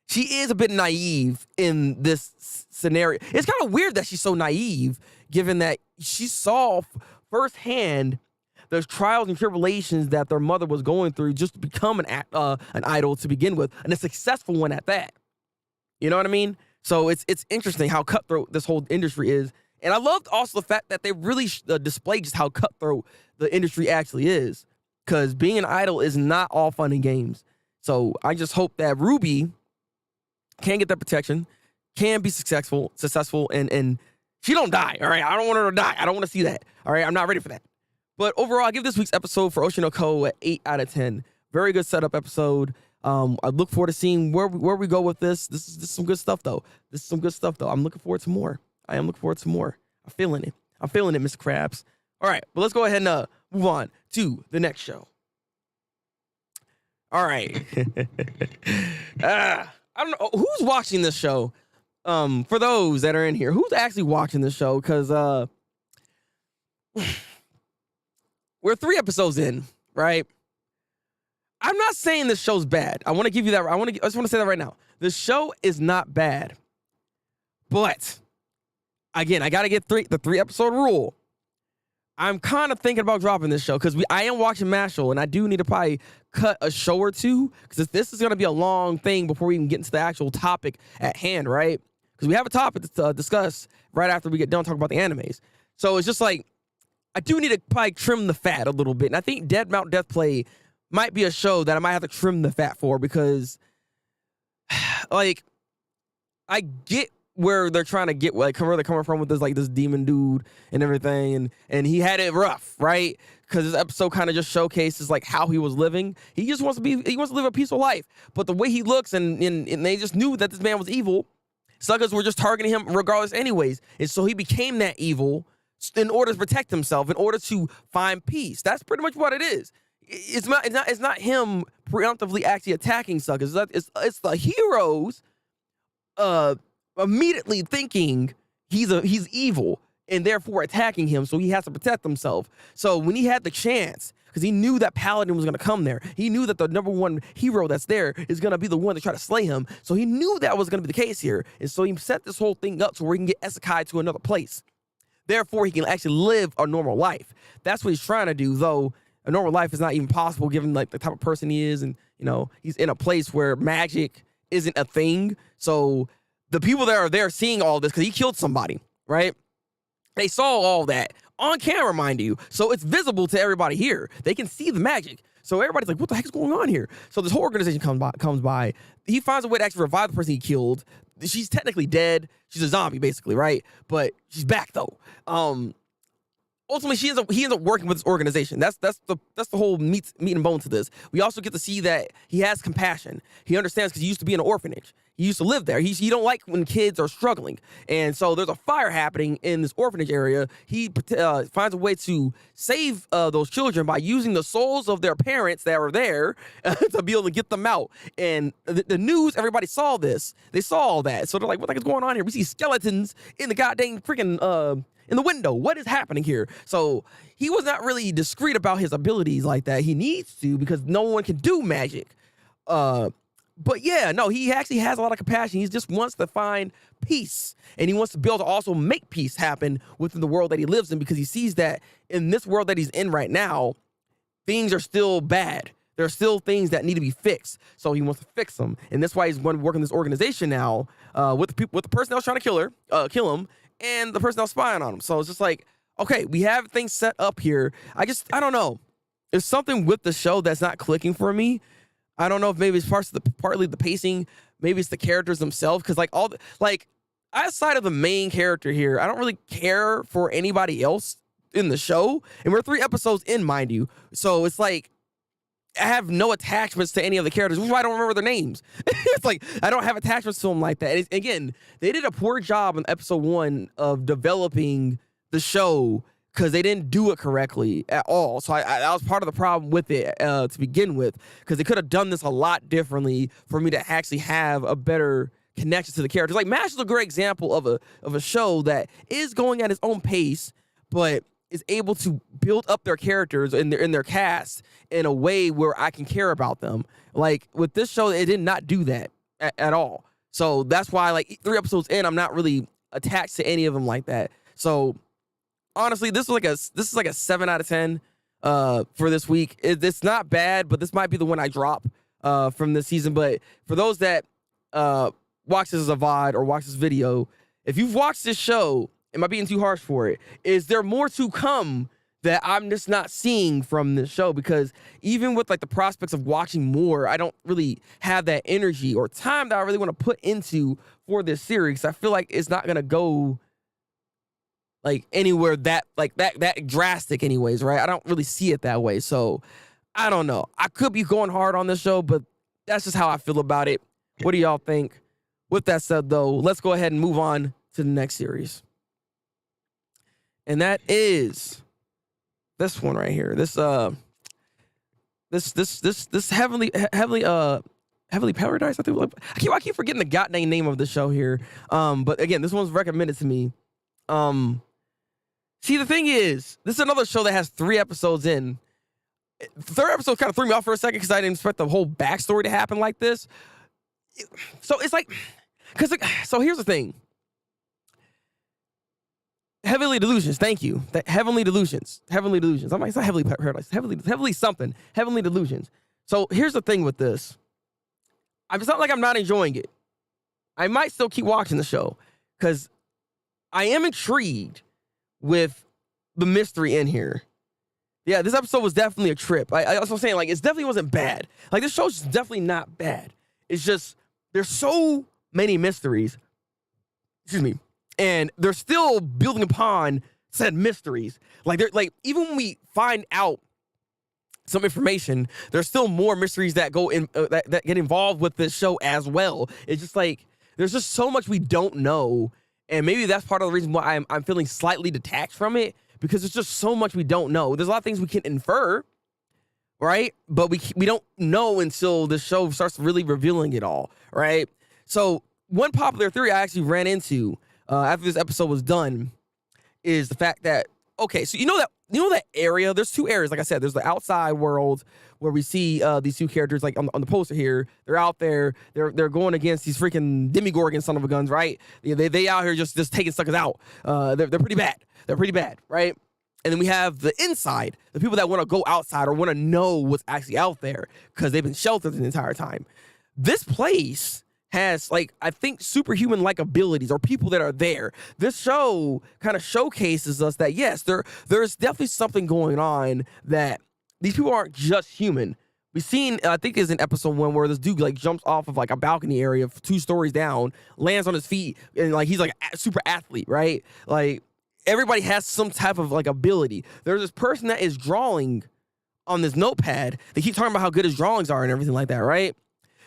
she is a bit naive in this scenario. It's kind of weird that she's so naive, given that she saw firsthand the trials and tribulations that their mother was going through just to become an idol to begin with, and a successful one at that. You know what I mean? So it's interesting how cutthroat this whole industry is. And I loved also the fact that they really displayed just how cutthroat the industry actually is. Because being an idol is not all fun and games. So I just hope that Ruby can get that protection, can be successful, and she don't die, all right? I don't want her to die. I don't want to see that, all right? I'm not ready for that. But overall, I give this week's episode for Oshinoko at 8 out of 10. Very good setup episode. I look forward to seeing where we go with this. This is some good stuff, though. I'm looking forward to more. I am looking forward to more. I'm feeling it, Mr. Krabs. All right, well, let's go ahead and move on to the next show. All right. I don't know who's watching this show. For those that are in here, who's actually watching this show? Because we're 3 episodes in, right? I'm not saying this show's bad. I want to give you that. I just want to say that right now. The show is not bad, but again, I got to get the 3-episode rule. I'm kind of thinking about dropping this show because I am watching Mashle, and I do need to probably cut a show or two because this is going to be a long thing before we even get into the actual topic at hand, right? Because we have a topic to discuss right after we get done talking about the animes. So it's just like, I do need to probably trim the fat a little bit. And I think Dead Mount Death Play might be a show that I might have to trim the fat for because, like, I get where they're trying to get, like, where they're coming from with this demon dude and everything, and he had it rough, right? Because this episode kind of just showcases like how he was living. He wants to live a peaceful life, but the way he looks and they just knew that this man was evil. Suckers were just targeting him regardless, anyways, and so he became that evil in order to protect himself, in order to find peace. That's pretty much what it is. It's not him preemptively actually attacking suckers. It's the heroes immediately thinking he's evil and therefore attacking him, so he has to protect himself. So when he had the chance, because he knew that Paladin was going to come there, he knew that the number one hero that's there is going to be the one to try to slay him, so he knew that was going to be the case here, and so he set this whole thing up to where he can get Isekai to another place. Therefore, he can actually live a normal life. That's what he's trying to do, though a normal life is not even possible given like the type of person he is, and he's in a place where magic isn't a thing. So the people that are there seeing all this, because he killed somebody, right? They saw all that on camera, mind you. So it's visible to everybody here. They can see the magic. So everybody's like, what the heck is going on here? So this whole organization comes by. He finds a way to actually revive the person he killed. She's technically dead. She's a zombie, basically, right? But she's back though. Ultimately, he ends up working with this organization. That's the whole meat and bones to this. We also get to see that he has compassion. He understands because he used to be in an orphanage. He used to live there. He don't like when kids are struggling. And so there's a fire happening in this orphanage area. He finds a way to save those children by using the souls of their parents that were there to be able to get them out. And the news, everybody saw this. They saw all that. So they're like, what the heck is going on here? We see skeletons in the goddamn freaking in the window. What is happening here? So he was not really discreet about his abilities like that. He needs to because no one can do magic. But yeah, no, he actually has a lot of compassion. He just wants to find peace. And he wants to be able to also make peace happen within the world that he lives in because he sees that in this world that he's in right now, things are still bad. There are still things that need to be fixed. So he wants to fix them. And that's why he's going to work in this organization now with the person that was trying to kill him, and the person that was spying on him. So it's just like, okay, we have things set up here. I don't know. There's something with the show that's not clicking for me. I don't know if maybe it's partly the pacing, maybe it's the characters themselves, because outside of the main character here, I don't really care for anybody else in the show. And we're 3 episodes in, mind you. So it's like I have no attachments to any of the characters, which is why I don't remember their names. It's like I don't have attachments to them like that. And again, they did a poor job in episode 1 of developing the show because they didn't do it correctly at all. So that was part of the problem with it to begin with, because they could have done this a lot differently for me to actually have a better connection to the characters. Like MASH is a great example of a show that is going at its own pace, but is able to build up their characters in their cast in a way where I can care about them. Like with this show, it did not do that at all. So that's why, like 3 episodes in, I'm not really attached to any of them like that. So honestly, this is like a 7 out of 10 for this week. It's not bad, but this might be the one I drop from this season. But for those that watch this as a VOD or watch this video, if you've watched this show, am I being too harsh for it? Is there more to come that I'm just not seeing from this show? Because even with like the prospects of watching more, I don't really have that energy or time that I really want to put into for this series. I feel like it's not gonna go like anywhere that drastic anyways, right? I don't really see it that way. So I don't know. I could be going hard on this show, but that's just how I feel about it. What do y'all think? With that said though, let's go ahead and move on to the next series. And that is this one right here. This heavenly paradise. I think I keep forgetting the goddamn name of the show here. But again, this one's recommended to me. See, the thing is, this is another show that has 3 episodes in. The 3rd episode kind of threw me off for a second because I didn't expect the whole backstory to happen like this. So it's like, so here's the thing. Heavenly Delusions, thank you. Heavenly Delusions. I might say Heavenly Paradise. Heavenly something. Heavenly Delusions. So here's the thing with this. It's not like I'm not enjoying it. I might still keep watching the show because I am intrigued with the mystery in here. Yeah, this episode was definitely a trip. I was saying, like, it definitely wasn't bad. Like, this show's definitely not bad. It's just, there's so many mysteries. Excuse me. And they're still building upon said mysteries. Like, they're like, even when we find out some information, there's still more mysteries that go in that get involved with this show as well. It's just like there's just so much we don't know, and maybe that's part of the reason why I'm feeling slightly detached from it, because there's just so much we don't know. There's a lot of things we can infer, right? But we don't know until the show starts really revealing it all, right? So one popular theory I actually ran into after this episode was done is the fact that, okay, so you know that area, there's 2 areas. Like I said, there's the outside world where we see these 2 characters, like on the poster here. They're out there, they're going against these freaking demigorgon son of a guns, right? They out here just taking suckers out. They're pretty bad. They're pretty bad, right? And then we have the inside, the people that want to go outside or want to know what's actually out there because they've been sheltered the entire time. This place has, like, I think superhuman like abilities or people that are there. This show kind of showcases us that yes, there's definitely something going on, that these people aren't just human. We've seen, I think it's in episode 1 where this dude like jumps off of like a balcony area 2 stories down, lands on his feet, and like he's like a super athlete, right? Like everybody has some type of like ability. There's this person that is drawing on this notepad. They keep talking about how good his drawings are and everything like that, right?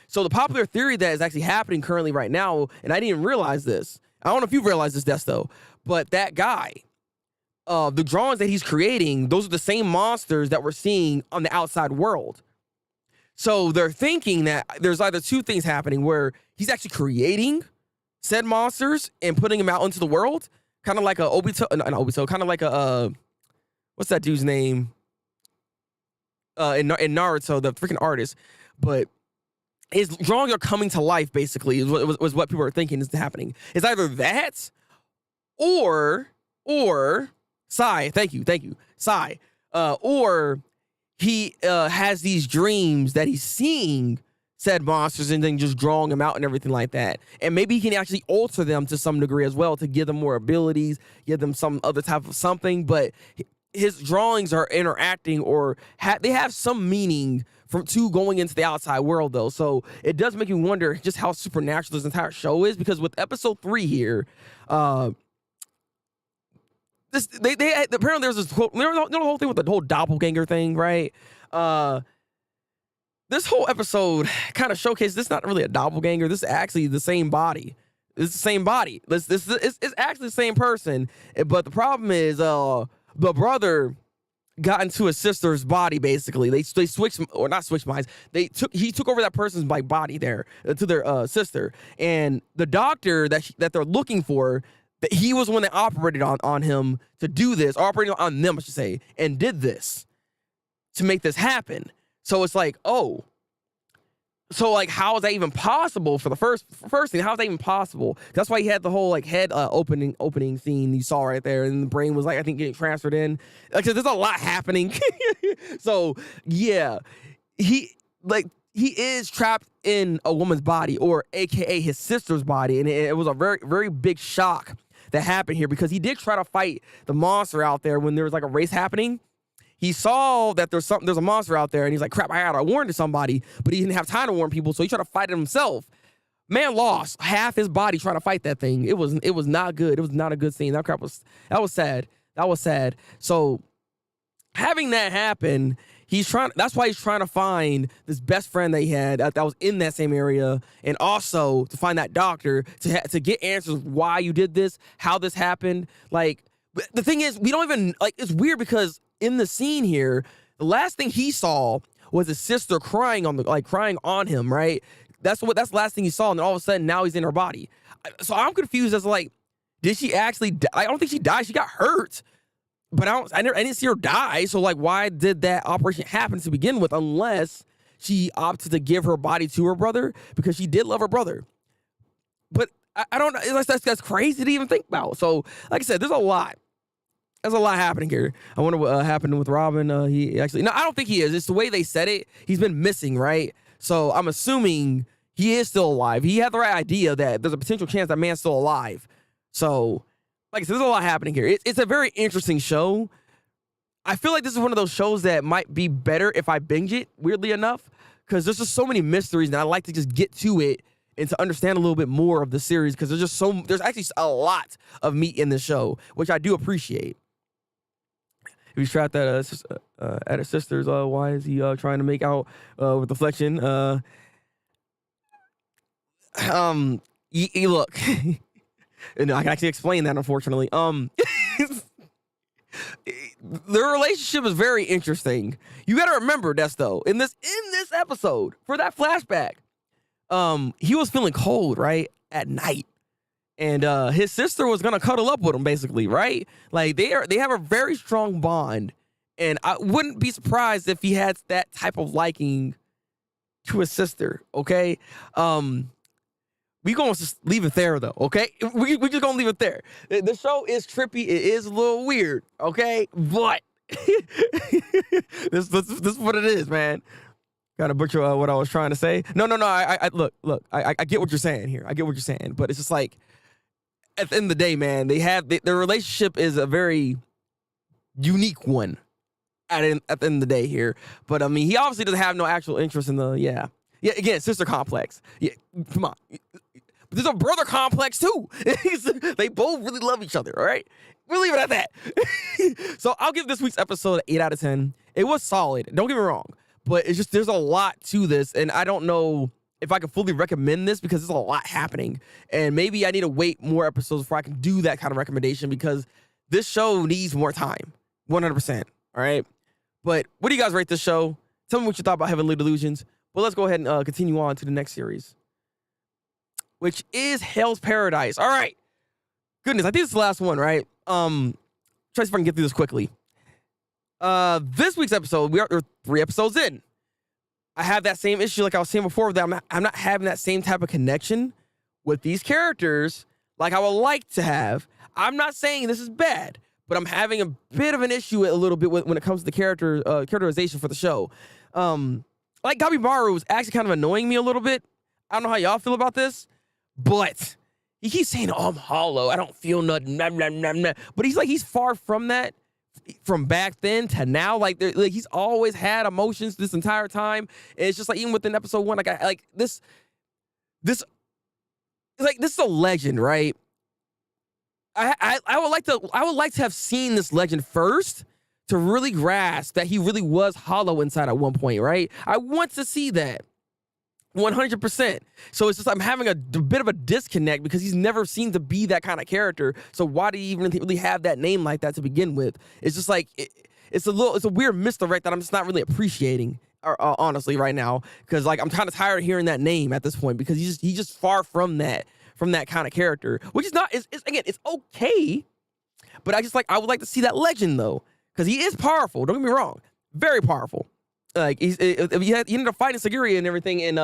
So the popular theory that is actually happening currently right now, and I didn't even realize this. I don't know if you realize this, Desto, but that guy, the drawings that he's creating, those are the same monsters that we're seeing on the outside world. So they're thinking that there's either 2 things happening, where he's actually creating said monsters and putting them out into the world, kind of like a Obito, kind of like a what's that dude's name? In Naruto, the freaking artist, but his drawings are coming to life. Basically, was what people are thinking is happening. It's either that, or Sai. Thank you, Sai. Or he has these dreams that he's seeing said monsters and then just drawing them out and everything like that. And maybe he can actually alter them to some degree as well to give them more abilities, give them some other type of something. But his drawings are interacting or they have some meaning to going into the outside world, though. So it does make me wonder just how supernatural this entire show is, because with episode 3 here, apparently there's this whole, the whole thing with the whole doppelganger thing, right? This whole episode kind of showcases this is not really a doppelganger. This is actually the same body. It's the same body. It's actually the same person. But the problem is, the brother got into his sister's body. Basically, they switched, or not switched minds. He took over that person's body there to their sister, and the doctor that they're looking for, that he was the one that operated on him to do this, operating on them, I should say, and did this to make this happen. So it's like, oh, so like, how is that even possible? For the first thing, how is that even possible? That's why he had the whole like head opening scene you saw right there, and the brain was like, I think, getting transferred in. Like, there's a lot happening. So yeah, he is trapped in a woman's body, or AKA his sister's body, and it was a very, very big shock that happened here, because he did try to fight the monster out there when there was like a race happening. He saw that there's a monster out there, and he's like, crap, I gotta warn to somebody, but he didn't have time to warn people, so he tried to fight it himself. Man lost half his body trying to fight that thing. It was not good. It was not a good scene. That was sad. That was sad. So having that happen, that's why he's trying to find this best friend that he had that was in that same area, and also to find that doctor to get answers why you did this, how this happened. Like, the thing is, we don't even, like, it's weird because in the scene here, the last thing he saw was his sister crying on him, right? That's the last thing he saw, and then all of a sudden now he's in her body. So I'm confused as like, did she actually die? I don't think she died. She got hurt. But I didn't see her die, so like, why did that operation happen to begin with? Unless she opted to give her body to her brother, because she did love her brother. But I don't know. That's crazy to even think about. So, like I said, there's a lot. There's a lot happening here. I wonder what happened with Robin. He actually, no, I don't think he is. It's the way they said it. He's been missing, right? So I'm assuming he is still alive. He had the right idea that there's a potential chance that man's still alive. So, like I said, there's a lot happening here. It's a very interesting show. I feel like this is one of those shows that might be better if I binge it, weirdly enough, because there's just so many mysteries, and I like to just get to it and to understand a little bit more of the series, because there's actually a lot of meat in the show, which I do appreciate. If he's trapped at his sister's, why is he trying to make out with Deflection? Look. And I can actually explain that, unfortunately. Their relationship is very interesting. You got to remember, Desto, in this episode, for that flashback, he was feeling cold, right, at night. And his sister was gonna cuddle up with him, basically, right? Like, they have a very strong bond, and I wouldn't be surprised if he had that type of liking to his sister. Okay, we gonna just leave it there, though. Okay, we just gonna leave it there. The show is trippy. It is a little weird. Okay, but this is what it is, man. Gotta butcher what I was trying to say. No. I look. I get what you're saying here. I get what you're saying, but it's just like at the end of the day, man, their relationship is a very unique one at the end of the day here. But I mean, he obviously doesn't have no actual interest in the again, sister complex. Yeah, come on. But there's a brother complex too. They both really love each other. All right, we'll leave it at that. So I'll give this week's episode an 8 out of 10. It was solid. Don't get me wrong. But it's just, there's a lot to this, and I don't know if I can fully recommend this because there's a lot happening. And maybe I need to wait more episodes before I can do that kind of recommendation because this show needs more time. 100%. All right? But what do you guys rate this show? Tell me what you thought about Heavenly Delusions. Well, let's go ahead and continue on to the next series, which is Hell's Paradise. All right. Goodness, I think it's the last one, right? Try to see if I can get through this quickly. This week's episode, we are 3 episodes in. I have that same issue like I was saying before that I'm not having that same type of connection with these characters like I would like to have. I'm not saying this is bad, but I'm having a bit of an issue a little bit when it comes to the characterization for the show. Like Gabimaru is actually kind of annoying me a little bit. I don't know how y'all feel about this, but he keeps saying, "Oh, I'm hollow. I don't feel nothing." Blah, blah, blah, blah. But he's far from that. From back then to now, like he's always had emotions this entire time. And it's just like even within episode 1, this is a legend, right? I would like to have seen this legend first to really grasp that he really was hollow inside at one point, right? I want to see that 100%. So it's just I'm having a bit of a disconnect because he's never seemed to be that kind of character. So why do you even really have that name like that to begin with? It's just like it's a weird misdirect that I'm just not really appreciating, honestly, right now. Because like I'm kind of tired of hearing that name at this point because he's just far from that kind of character, which is not. It's again, it's okay, but I would like to see that legend though because he is powerful. Don't get me wrong, very powerful. Like he ended up fighting Saguria and everything, and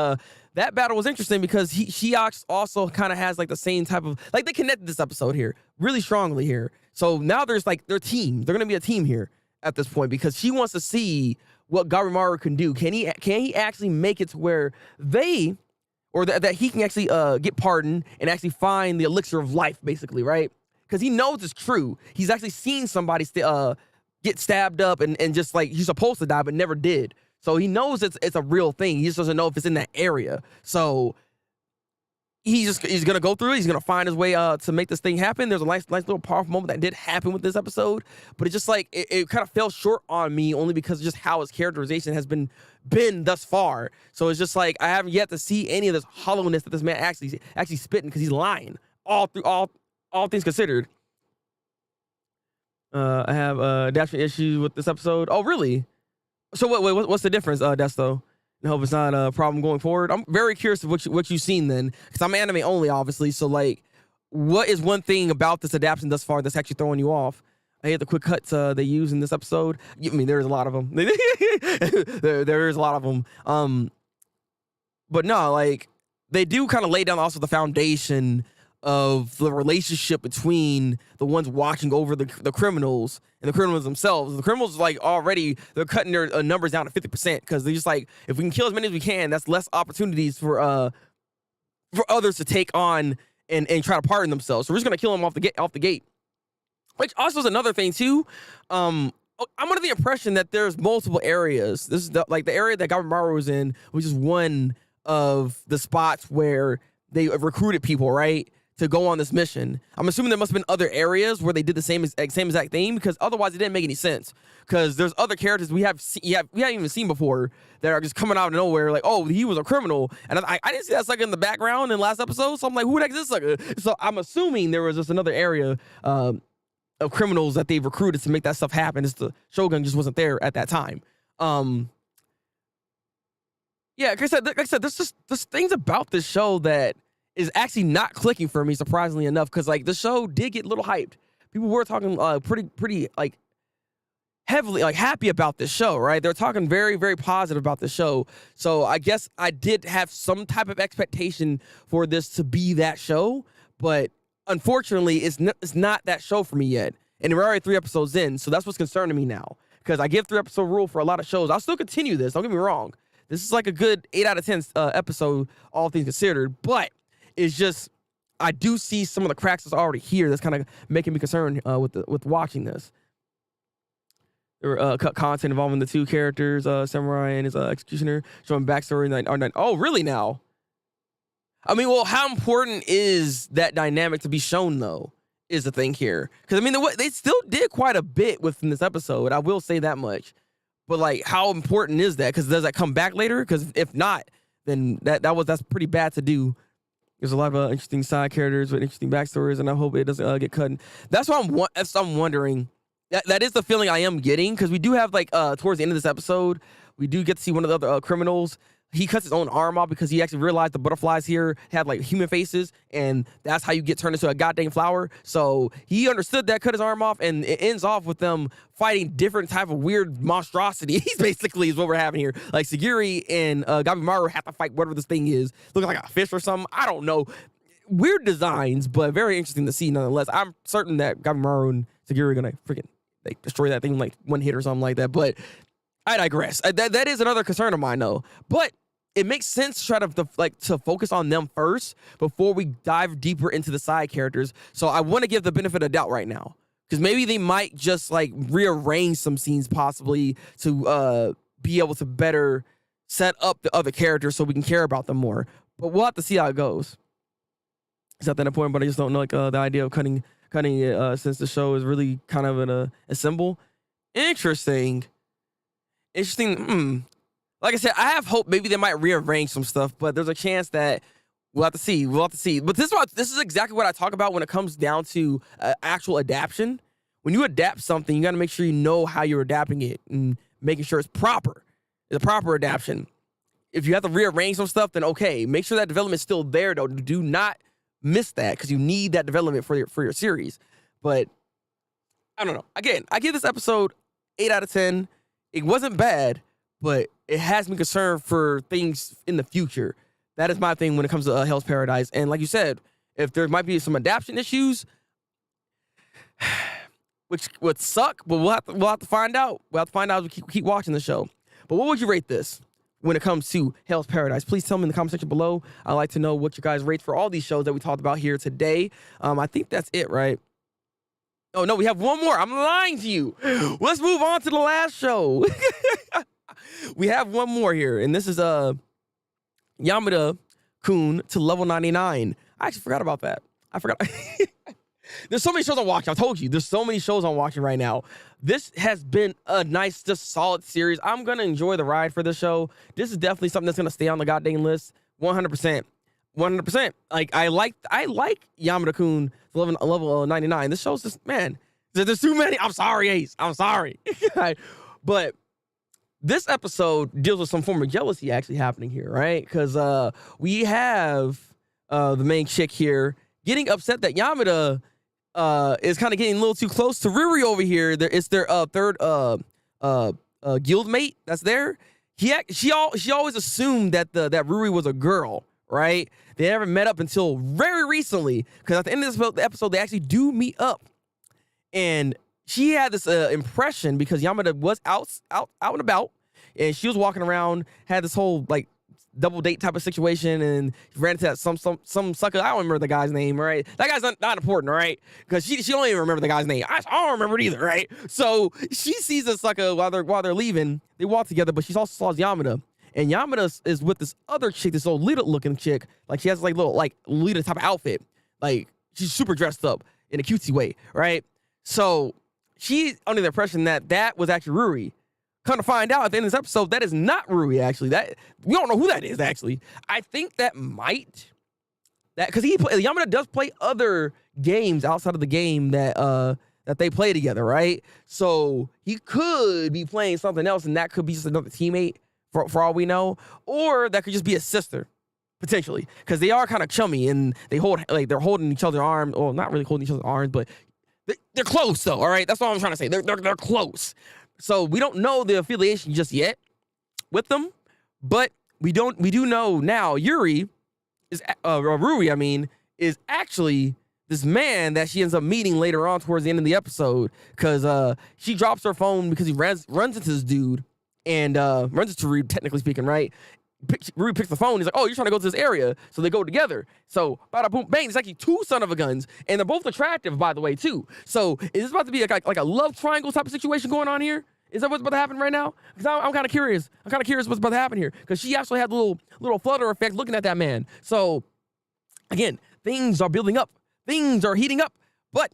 that battle was interesting because she also kind of has like the same type of like they connected this episode here really strongly here. So now there's like their team. They're gonna be a team here at this point because she wants to see what Gabimaru can do. Can he actually make it to where that he can actually get pardoned and actually find the elixir of life, basically, right? Because he knows it's true. He's actually seen somebody get stabbed up and just like he's supposed to die but never did. So he knows it's a real thing. He just doesn't know if it's in that area. So he's gonna go through it. He's gonna find his way to make this thing happen. There's a nice little powerful moment that did happen with this episode, but it's just like it kind of fell short on me only because of just how his characterization has been thus far. So it's just like I haven't yet to see any of this hollowness that this man actually spitting because he's lying all things considered. I have adaptation issues with this episode. Oh, really? So what's the difference, Desto? I hope it's not a problem going forward. I'm very curious of what you've seen then, because I'm anime only, obviously. So like, what is one thing about this adaptation thus far that's actually throwing you off? I hate the quick cuts they use in this episode. I mean, there's a lot of them. There's a lot of them. But no, like they do kind of lay down also the foundation of the relationship between the ones watching over the criminals and the criminals themselves. The criminals, like, already, they're cutting their numbers down to 50% because they're just like, if we can kill as many as we can, that's less opportunities for others to take on and try to pardon themselves. So we're just going to kill them off the gate. Which also is another thing, too. I'm under the impression that there's multiple areas. This is the area that Gabimaru was in, which is one of the spots where they recruited people, right, to go on this mission. I'm assuming there must have been other areas where they did the same exact thing, because otherwise it didn't make any sense. Because there's other characters we haven't even seen before that are just coming out of nowhere, like, oh, he was a criminal, and I didn't see that sucker in the background in the last episode. So I'm like, who the heck is this sucker? So I'm assuming there was just another area of criminals that they recruited to make that stuff happen. It's the Shogun just wasn't there at that time. Yeah, like I said, there's things about this show that is actually not clicking for me, surprisingly enough, because like the show did get a little hyped. People were talking pretty like heavily, like happy about this show, right? They're talking very, very positive about the show. So I guess I did have some type of expectation for this to be that show, but unfortunately, it's not that show for me yet. And we're already 3 episodes in, so that's what's concerning me now. Because I give 3-episode rule for a lot of shows. I'll still continue this, don't get me wrong. This is like a good 8 out of 10 episode, all things considered. But it's just, I do see some of the cracks that's already here that's kind of making me concerned with watching this. There were cut content involving the two characters, Samurai and his executioner, showing backstory. Oh, really now? I mean, well, how important is that dynamic to be shown, though, is the thing here. Because, I mean, they still did quite a bit within this episode. I will say that much. But, like, how important is that? Because does that come back later? Because if not, then that's pretty bad to do. There's a lot of interesting side characters with interesting backstories, and I hope it doesn't get cut. That's why I'm wondering. That is the feeling I am getting, because we do have, like, towards the end of this episode, we do get to see one of the other criminals. He cuts his own arm off because he actually realized the butterflies here have like human faces, and that's how you get turned into a goddamn flower. So he understood that, cut his arm off, and it ends off with them fighting different type of weird monstrosities. Basically, is what we're having here. Like Sagiri and Gabimaru have to fight whatever this thing is, looking like a fish or something. I don't know. Weird designs, but very interesting to see nonetheless. I'm certain that Gabimaru and Sagiri are gonna freaking like destroy that thing like one hit or something like that. But I digress. That is another concern of mine, though. But it makes sense to try to focus on them first before we dive deeper into the side characters. So I want to give the benefit of doubt right now, because maybe they might just like rearrange some scenes possibly to be able to better set up the other characters so we can care about them more. But we'll have to see how it goes. It's not that important, but I just don't know, like, the idea of cutting it since the show is really kind of a symbol. Interesting. Like I said, I have hope maybe they might rearrange some stuff, but there's a chance that we'll have to see. But this is exactly what I talk about when it comes down to actual adaptation. When you adapt something, you got to make sure you know how you're adapting it and making sure it's proper. It's a proper adaptation. If you have to rearrange some stuff, then okay, make sure that development's still there, though. Do not miss that, because you need that development for your series. But I don't know. Again, I give this episode 8 out of 10. It wasn't bad, but it has me concerned for things in the future. That is my thing when it comes to Hell's Paradise. And like you said, if there might be some adaptation issues, which would suck, but we'll have to find out. We'll have to find out as we keep watching the show. But what would you rate this when it comes to Hell's Paradise? Please tell me in the comment section below. I'd like to know what you guys rate for all these shows that we talked about here today. I think that's it, right? Oh, no, we have one more. I'm lying to you. Let's move on to the last show. We have one more here, and this is Yamada-kun to level 99. I actually forgot about that. I forgot. There's so many shows I'm watching. I told you, there's so many shows I'm watching right now. This has been a nice, just solid series. I'm going to enjoy the ride for this show. This is definitely something that's going to stay on the goddamn list. 100%. 100%. Like, I like Yamada-kun to level 99. This show's just, man, there's too many. I'm sorry, Ace. I'm sorry. But this episode deals with some form of jealousy actually happening here, right? Because we have the main chick here getting upset that Yamada is kind of getting a little too close to Riri over here. It's their third guild mate that's there. She always assumed that that Riri was a girl, right? They never met up until very recently, because at the end of this episode, they actually do meet up. And she had this impression, because Yamada was out and about, and she was walking around, had this whole like double date type of situation, and ran into that some sucker. I don't remember the guy's name, right? That guy's not important, right? Because she don't even remember the guy's name. I don't remember it either, right? So she sees this sucker while they're leaving. They walk together, but she also saw Yamada. And Yamada is with this other chick, this old Lita looking chick. Like, she has like little like Lita type of outfit. Like, she's super dressed up in a cutesy way, right? So she's under the impression that was actually Ruri. Come to find out at the end of this episode, that is not Ruri, actually. That we don't know who that is, actually. I think that because Yamada does play other games outside of the game that they play together, right? So he could be playing something else, and that could be just another teammate for all we know, or that could just be a sister, potentially, because they are kind of chummy, and they're holding each other's arms, or not really holding each other's arms, but they're close though. All right, that's all I'm trying to say. They're close. So we don't know the affiliation just yet with them, but we do know now Ruri is actually this man that she ends up meeting later on towards the end of the episode, because she drops her phone because he runs into this dude and runs into Reed, technically speaking, right? Reed picks the phone. He's like, "Oh, you're trying to go to this area," so they go together. So, bada boom, bang. It's actually 2 son of a guns, and they're both attractive, by the way, too. So, is this about to be like a love triangle type of situation going on here? Is that what's about to happen right now? Because I'm kind of curious. I'm kind of curious what's about to happen here. Because she actually had the little flutter effect looking at that man. So, again, things are building up. Things are heating up. But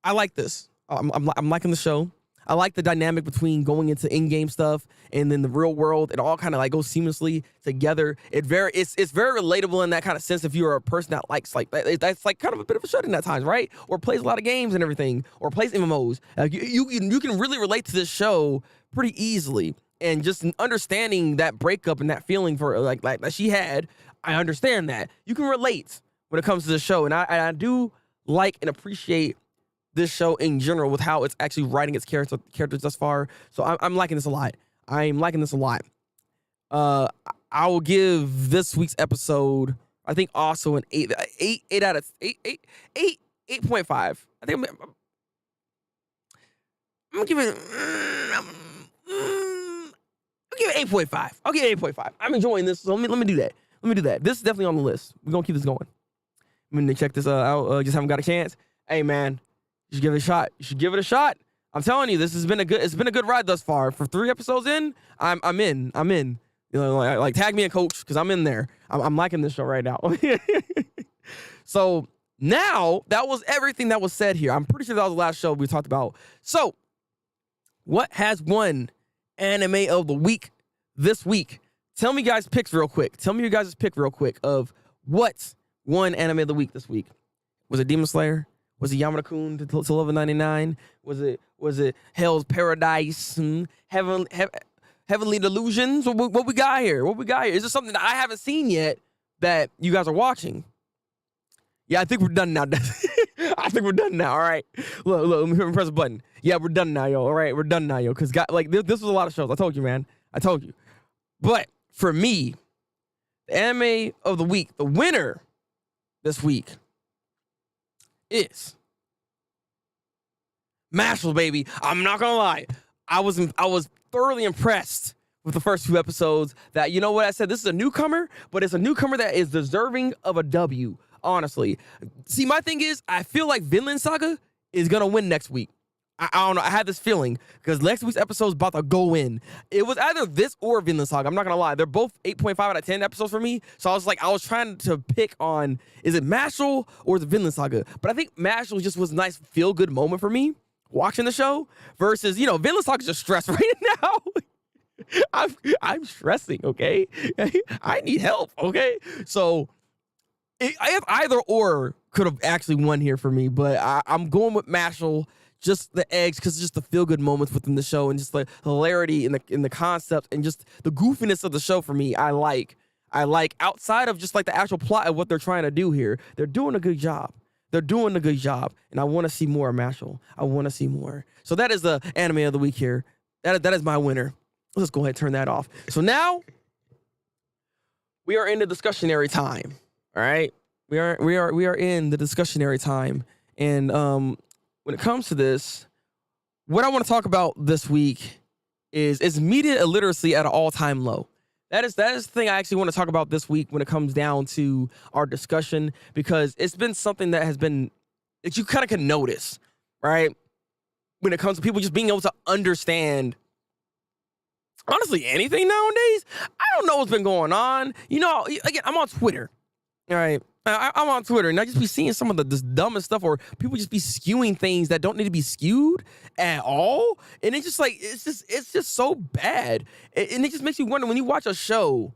I like this. I'm liking the show. I like the dynamic between going into in-game stuff and then the real world. It all kind of like goes seamlessly together. It's very relatable in that kind of sense. If you're a person that likes that's like kind of a bit of a shut-in at times, right? Or plays a lot of games and everything, or plays MMOs. You can really relate to this show pretty easily. And just understanding that breakup and that feeling for like that she had, I understand that. You can relate when it comes to the show, and I do like and appreciate this show in general with how it's actually writing its characters thus far. So I'm liking this a lot. I'm liking this a lot. I will give this week's episode, I think, also an 8 out of 8.5. I think I'm gonna give it. I'll give it 8.5. I'll give it 8.5. I'm enjoying this. So let me do that. Let me do that. This is definitely on the list. We're gonna keep this going. I'm gonna check this out. Just haven't got a chance. Hey man, you should give it a shot. You should give it a shot. I'm telling you, this has been a good ride thus far. For 3 episodes in, I'm in. You know, like tag me in, coach, because I'm in there. I'm liking this show right now. So now that was everything that was said here. I'm pretty sure that was the last show we talked about. So what has won anime of the week this week? Tell me guys' picks real quick. Tell me your guys' pick real quick of what won anime of the week this week. Was it Demon Slayer? Was it Yamada-kun to Level 99? Was it Hell's Paradise? Heavenly Delusions? What we got here? What we got here? Is there something that I haven't seen yet that you guys are watching? Yeah, I think we're done now. I think we're done now. All right. Look, let me press a button. Yeah, we're done now, yo. All right, we're done now, yo. Because this was a lot of shows. I told you, man. I told you. But for me, the anime of the week, the winner this week is Mashle, baby. I'm not gonna lie. I was thoroughly impressed with the first 2 episodes. That, you know what I said, this is a newcomer, but it's a newcomer that is deserving of a W, honestly. See, my thing is, I feel like Vinland Saga is gonna win next week. I don't know. I had this feeling because next week's episode is about to go in. It was either this or Vinland Saga. I'm not gonna lie. They're both 8.5 out of 10 episodes for me. So I was trying to pick on, is it Mashle or is it Vinland Saga? But I think Mashle just was a nice feel good moment for me watching the show versus, you know, Vinland Saga is just stressed right now. I'm stressing. Okay, I need help. Okay, so if either or could have actually won here for me, but I'm going with Mashle. Just the eggs, because just the feel-good moments within the show and just the hilarity in the concept and just the goofiness of the show for me, I like outside of just like the actual plot of what they're trying to do here. They're doing a good job. And I want to see more of Mashle. I want to see more. So that is the anime of the week here. That is my winner. Let's go ahead and turn that off. So now we are in the discussionary time. All right, we are in the discussionary time, and when it comes to this, what I want to talk about this week is media illiteracy at an all-time low. That is the thing I actually want to talk about this week when it comes down to our discussion, because it's been something that you kind of can notice, right? When it comes to people just being able to understand, honestly, anything nowadays. I don't know what's been going on. You know, again, I'm on Twitter, all right? I'm on Twitter, and I just be seeing some of the dumbest stuff, or people just be skewing things that don't need to be skewed at all, and it's just like it's just so bad, and it just makes you wonder when you watch a show,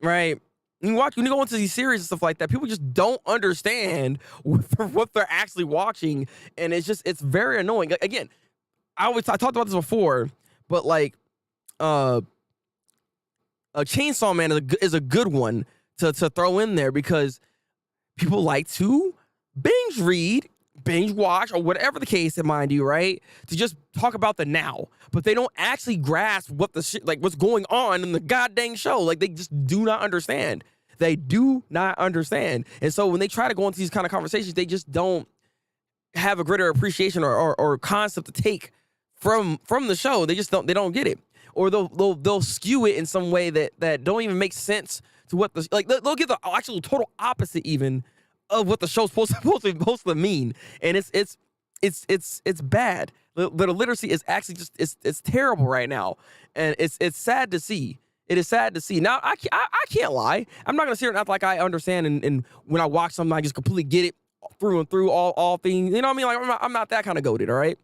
right? When you go into these series and stuff like that, people just don't understand what they're actually watching, and it's very annoying. Again, I talked about this before, but like, Chainsaw Man is a good one to throw in there because people like to binge read, binge watch, or whatever the case, mind you, right? To just talk about the now, but they don't actually grasp what the shit, like what's going on in the goddamn show. Like they just do not understand. They do not understand. And so when they try to go into these kind of conversations, they just don't have a greater appreciation or concept to take from the show. They don't get it. or they'll skew it in some way that don't even make sense to what the like. They'll give the actual total opposite even of what the show's supposed to mean, and it's bad. The literacy is actually just it's terrible right now, and it's sad to see. It is sad to see. Now I can't lie. I'm not gonna sit here and act like I understand, and when I watch something I just completely get it through and through all things. You know what I mean? Like I'm not that kind of goated. All right.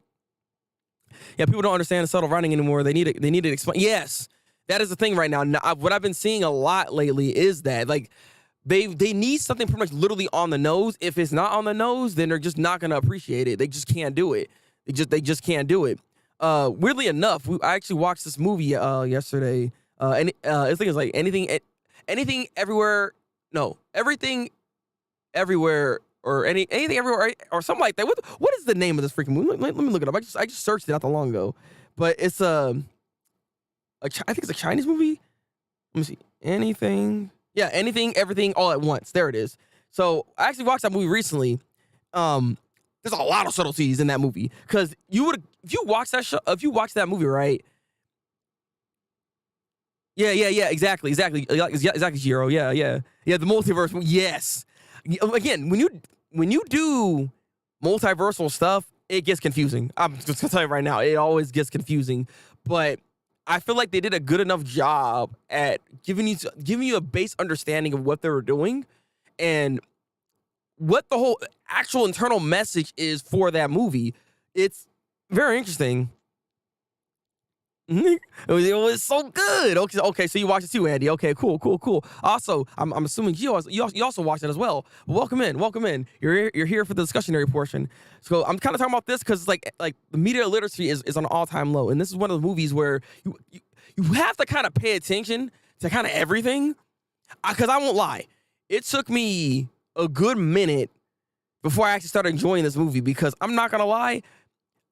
Yeah, people don't understand the subtle writing anymore. They need to explain. Yes, that is the thing right now. What I've been seeing a lot lately is that like they need something pretty much literally on the nose. If it's not on the nose, then they're just not gonna appreciate it. They just can't do it. They just can't do it. Weirdly enough, I actually watched this movie yesterday. And this thing is like anything everywhere. No, everything everywhere. Or anything everywhere or something like that. What is the name of this freaking movie? Let me look it up. I just searched it not that long ago, but it's I think it's a Chinese movie. Let me see. Anything, everything, all at once. There it is. So I actually watched that movie recently. There's a lot of subtleties in that movie because if you watch that movie, right? Yeah, exactly, Jiro. Yeah. The multiverse. Yes. Again, when you do multiversal stuff, it gets confusing. I'm just gonna tell you right now, it always gets confusing. But I feel like they did a good enough job at giving you a base understanding of what they were doing and what the whole actual internal message is for that movie. It's very interesting. It was so good. Okay, so you watched it too, Andy. Okay, cool. Also, I'm assuming you also watched it as well. Welcome in. You're here for the discussionary portion. So I'm kind of talking about this because like the media literacy is on an all-time low, and this is one of the movies where you have to kind of pay attention to kind of everything. Because I won't lie, it took me a good minute before I actually started enjoying this movie. Because I'm not gonna lie,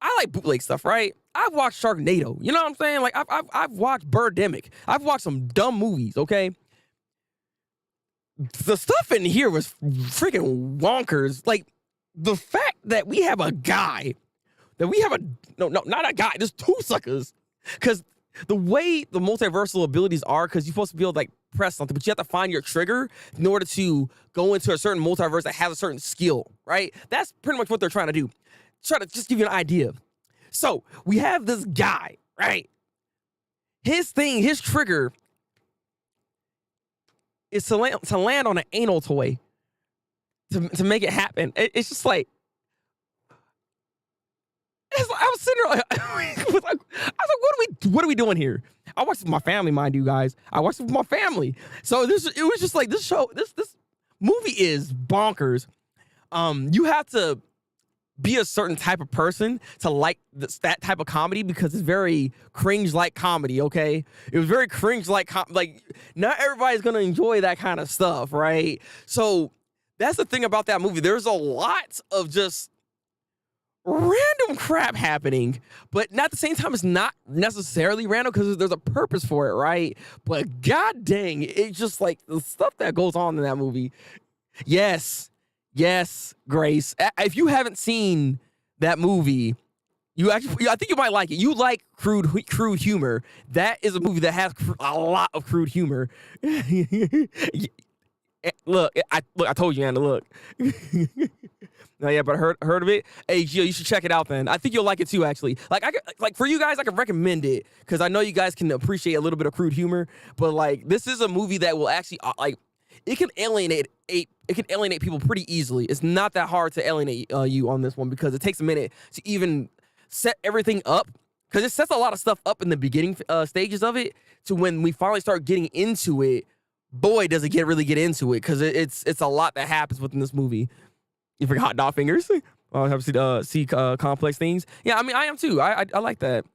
I like bootleg stuff, right? I've watched Sharknado. You know what I'm saying? Like I've watched Birdemic. I've watched some dumb movies. Okay, the stuff in here was freaking wonkers. Like the fact that we have a guy, not a guy, just two suckers. Because the way the multiversal abilities are, because you're supposed to be able to like press something, but you have to find your trigger in order to go into a certain multiverse that has a certain skill, right? That's pretty much what they're trying to do. Try to just give you an idea. So we have this guy, right? His trigger is to land on an anal toy to make it happen. It's just like, I was sitting there like, I was like, what are we doing here? I watched it with my family, mind you guys. I watched it with my family. So it was just like this movie is bonkers. You have to be a certain type of person to like that type of comedy because it's very cringe-like comedy, okay? It was very cringe-like, like not everybody's gonna enjoy that kind of stuff, right? So that's the thing about that movie. There's a lot of just random crap happening, but at the same time, it's not necessarily random because there's a purpose for it, right? But god dang, it's just like the stuff that goes on in that movie. Yes, Grace. If you haven't seen that movie, I think you might like it. You like crude humor. That is a movie that has a lot of crude humor. Look, I told you, Anna. Look. No, yeah, but I heard of it. Hey, Gio, you should check it out. Then I think you'll like it too. Actually, like for you guys, I can recommend it because I know you guys can appreciate a little bit of crude humor. But like, this is a movie that will actually it can alienate people pretty easily. It's not that hard to alienate you on this one because it takes a minute to even set everything up. Because it sets a lot of stuff up in the beginning stages of it to when we finally start getting into it. Boy, does it really get into it because it's a lot that happens within this movie. You forgot hot dog fingers. I have to see complex things. Yeah, I mean I am too. I like that.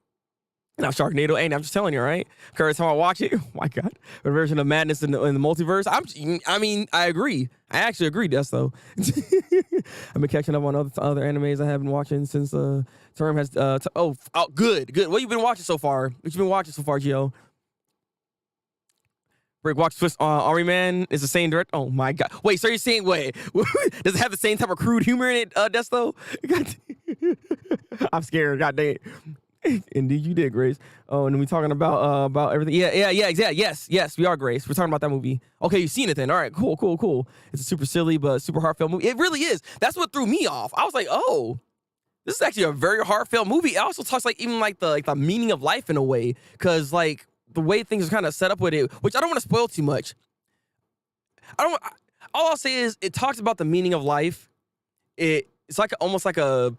Now Sharknado, and I'm just telling you, right? Every time I watch it, oh my god, a version of madness in the multiverse. I agree. I actually agree, Des, though. I've been catching up on other animes I have been watching since term has. Good. What you been watching so far? Gio? Break Watch Twist Army Man is the same direct. Oh my god! Wait, so you're saying does it have the same type of crude humor in it, Des, though? I'm scared. God dang it. Indeed, you did, Grace. Oh, and we talking about everything. Yeah, exactly. Yes, we are, Grace. We're talking about that movie. Okay, you've seen it then. All right, cool. It's a super silly but super heartfelt movie. It really is. That's what threw me off. I was like, oh, this is actually a very heartfelt movie. It also talks like even like the meaning of life in a way, because like the way things are kind of set up with it, which I don't want to spoil too much. All I'll say is it talks about the meaning of life. It's like almost like a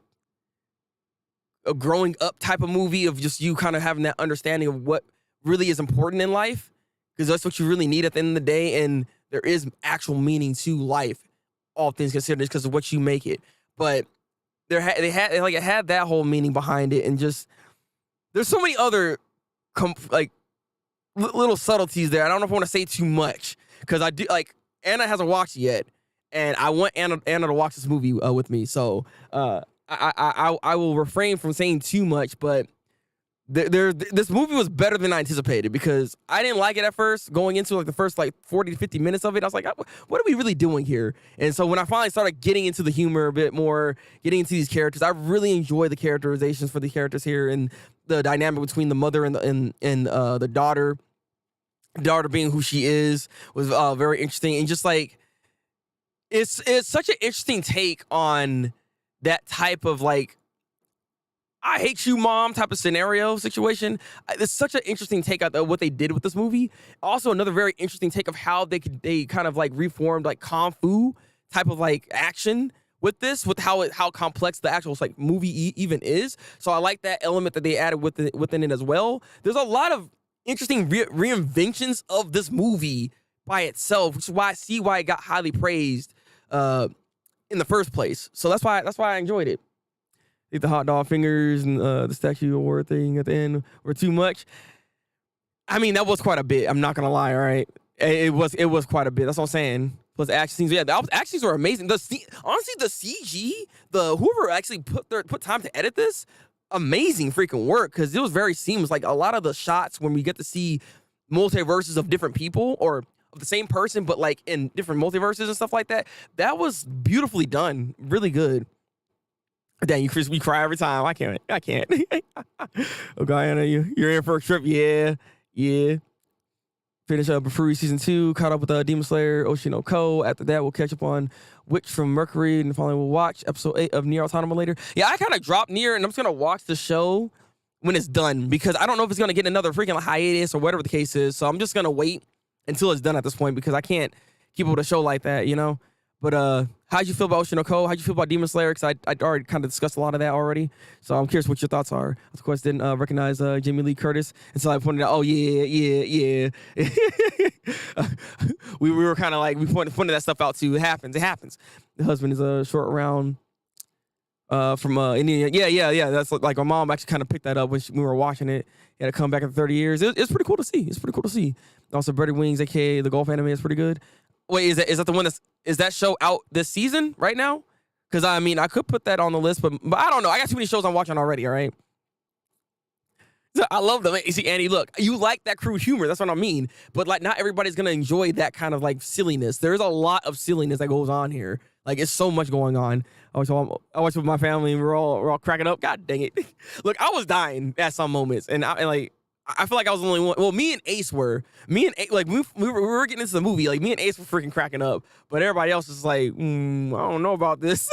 growing up type of movie of just you kind of having that understanding of what really is important in life, because that's what you really need at the end of the day. And there is actual meaning to life, all things considered, because of what you make it. But it had that whole meaning behind it, and just there's so many other little subtleties there. I don't know if I want to say too much, because I do like Anna hasn't watched it yet, and I want Anna to watch this movie with me. So I will refrain from saying too much, but this movie was better than I anticipated, because I didn't like it at first. Going into like the first like 40 to 50 minutes of it, I was like, what are we really doing here? And so when I finally started getting into the humor a bit more, getting into these characters, I really enjoy the characterizations for the characters here, and the dynamic between the mother and the daughter. Daughter being who she is was very interesting, and just like it's such an interesting take on that type of like I hate you, mom type of scenario situation. It's such an interesting take out of what they did with this movie. Also, another very interesting take of how they kind of like reformed like kung fu type of like action with this, with how complex the actual like movie even is. So I like that element that they added within it as well. There's a lot of interesting reinventions of this movie by itself, which is why I see why it got highly praised in the first place. So that's why I enjoyed it. I think the hot dog fingers and the statue award thing at the end were too much. I mean, that was quite a bit. I'm not gonna lie. All right, it was quite a bit. That's what I'm saying. Plus the action scenes. Yeah, the action scenes were amazing. Honestly, the CG, whoever actually put time to edit this, amazing freaking work, because it was very seamless. Like a lot of the shots when we get to see multiverses of different people or of the same person, but like in different multiverses and stuff like that, that was beautifully done. Really good. Dang, you Chris, we cry every time. I can't. Oh, Guyana, you're in for a trip. Yeah. Finish up Free Season 2, caught up with Demon Slayer, Oshinoko. After that, we'll catch up on Witch from Mercury, and finally we'll watch Episode 8 of Nier Automata later. Yeah, I kind of dropped Nier, and I'm just going to watch the show when it's done, because I don't know if it's going to get another freaking hiatus or whatever the case is, so I'm just going to wait until it's done at this point, because I can't keep up with a show like that, you know? But how'd you feel about Oshinoko? How'd you feel about Demon Slayer? Because I already kind of discussed a lot of that already. So I'm curious what your thoughts are. Of course, didn't recognize Jamie Lee Curtis until I pointed out, oh, yeah. we were kind of like, we pointed that stuff out too. It happens. The husband is a short round from Indiana. Yeah. That's like my mom actually kind of picked that up when we were watching it. He had to come back in 30 years. It's pretty cool to see. Also, Birdie Wings, aka the golf anime, is pretty good. Wait, is that the one is that show out this season right now? Because I mean, I could put that on the list, but I don't know. I got too many shows I'm watching already. All right. So I love them. See, Andy, look, you like that crude humor. That's what I mean. But like, not everybody's gonna enjoy that kind of like silliness. There's a lot of silliness that goes on here. Like, it's so much going on. I watched with my family, and we're all cracking up. God dang it! Look, I was dying at some moments, and I feel like I was the only one. Well, me and Ace were. We were getting into the movie. Like, me and Ace were freaking cracking up. But everybody else is like, I don't know about this.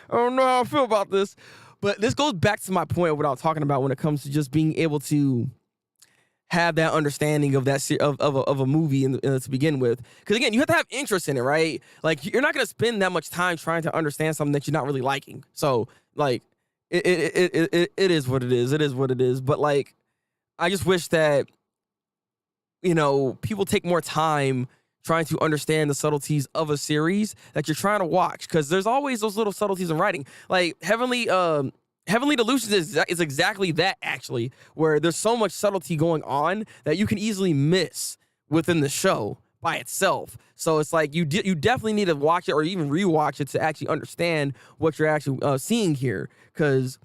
I don't know how I feel about this. But this goes back to my point of what I was talking about when it comes to just being able to have that understanding of that of a movie to begin with. Because again, you have to have interest in it, right? Like, you're not gonna spend that much time trying to understand something that you're not really liking. So like, it is what it is. It is what it is. But like, I just wish that, people take more time trying to understand the subtleties of a series that you're trying to watch, because there's always those little subtleties in writing. Like Heavenly Delusions is exactly that, actually, where there's so much subtlety going on that you can easily miss within the show by itself. So it's like you definitely need to watch it or even rewatch it to actually understand what you're actually seeing here, because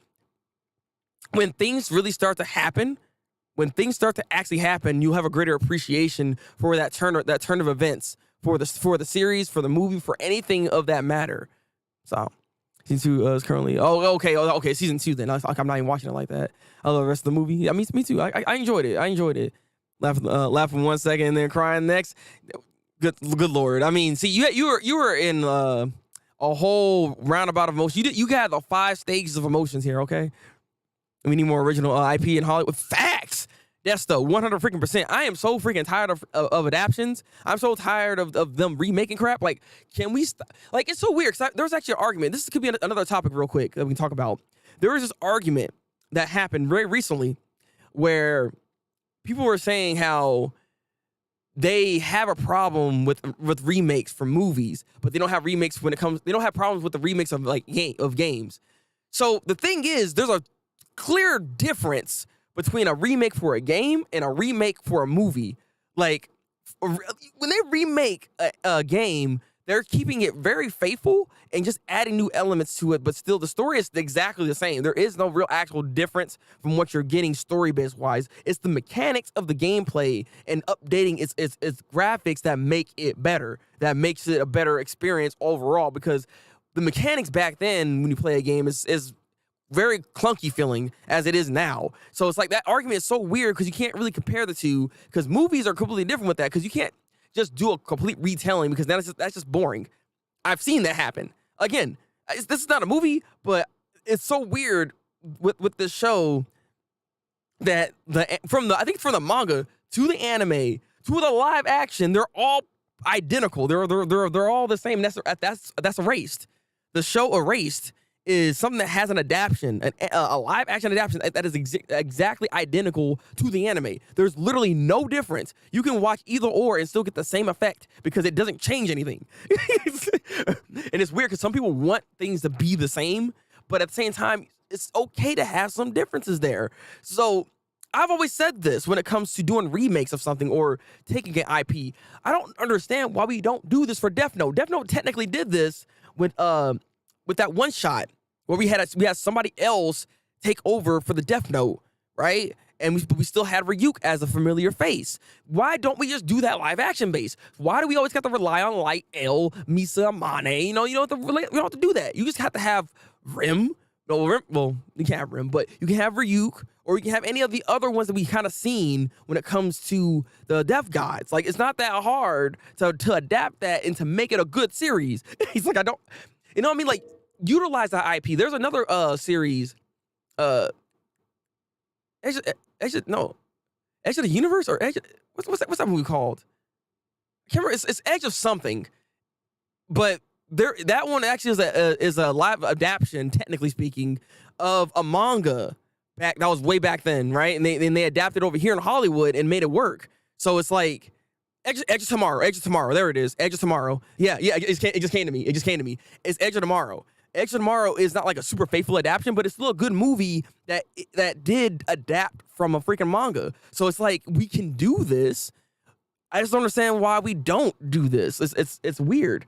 when things really start to happen, when things start to actually happen, you have a greater appreciation for that turn of events, for the series, for the movie, for anything of that matter. So Season 2 is currently. Oh, okay. Oh, okay. Season 2 then. I'm not even watching it like that. I love the rest of the movie. I mean, me too. I enjoyed it. I enjoyed it. Laughing 1 second and then crying next. Good lord. I mean, see, you were in a whole roundabout of emotions. You got the 5 stages of emotions here. Okay. We need more original IP in Hollywood. Facts. That's the 100% I am so freaking tired of adaptions. I'm so tired of them remaking crap. Like, can we like, it's so weird. There's actually an argument. This could be another topic real quick that we can talk about. There was this argument that happened very recently where people were saying how they have a problem with remakes for movies, but they don't have remakes they don't have problems with the remakes of games. So the thing is, there's a clear difference between a remake for a game and a remake for a movie. Like, when they remake a game, they're keeping it very faithful and just adding new elements to it, but still the story is exactly the same. There is no real actual difference from what you're getting story-based wise. It's the mechanics of the gameplay and updating its graphics that make it better, that makes it a better experience overall, because the mechanics back then when you play a game is very clunky feeling as it is now. So it's like that argument is so weird because you can't really compare the two, because movies are completely different with that, because you can't just do a complete retelling, because that's just boring. I've seen that happen. Again, this is not a movie, but it's so weird with this show that from the manga to the anime to the live action, they're all identical. They're all the same. That's Erased. The show Erased is something that has an adaptation, a live action adaptation that is exactly identical to the anime. There's literally no difference. You can watch either or and still get the same effect because it doesn't change anything. And it's weird because some people want things to be the same, but at the same time, it's okay to have some differences there. So I've always said this when it comes to doing remakes of something or taking an IP. I don't understand why we don't do this for Death Note. Death Note technically did this with that one shot where we had somebody else take over for the Death Note, right? And we still had Ryuk as a familiar face. Why don't we just do that live action base? Why do we always have to rely on Light, L, Misa, Mane? You don't have to do that. You just have to have Rim. Well, you can't have Rim, but you can have Ryuk, or you can have any of the other ones that we kind of seen when it comes to the Death Gods. Like, it's not that hard to adapt that and to make it a good series. He's like, I don't, you know what I mean? Like, utilize that IP. There's another series, Edge of the Universe, or what's that movie called? I can't remember. It's Edge of something, but that one actually is a live adaptation, technically speaking, of a manga that was way back then, right? And they adapted over here in Hollywood and made it work. So it's like Edge of Tomorrow. There it is. Edge of Tomorrow. Yeah. It just came to me. It's Edge of Tomorrow. Edge of Tomorrow is not like a super faithful adaptation, but it's still a good movie that did adapt from a freaking manga. So it's like, we can do this. I just don't understand why we don't do this. It's weird.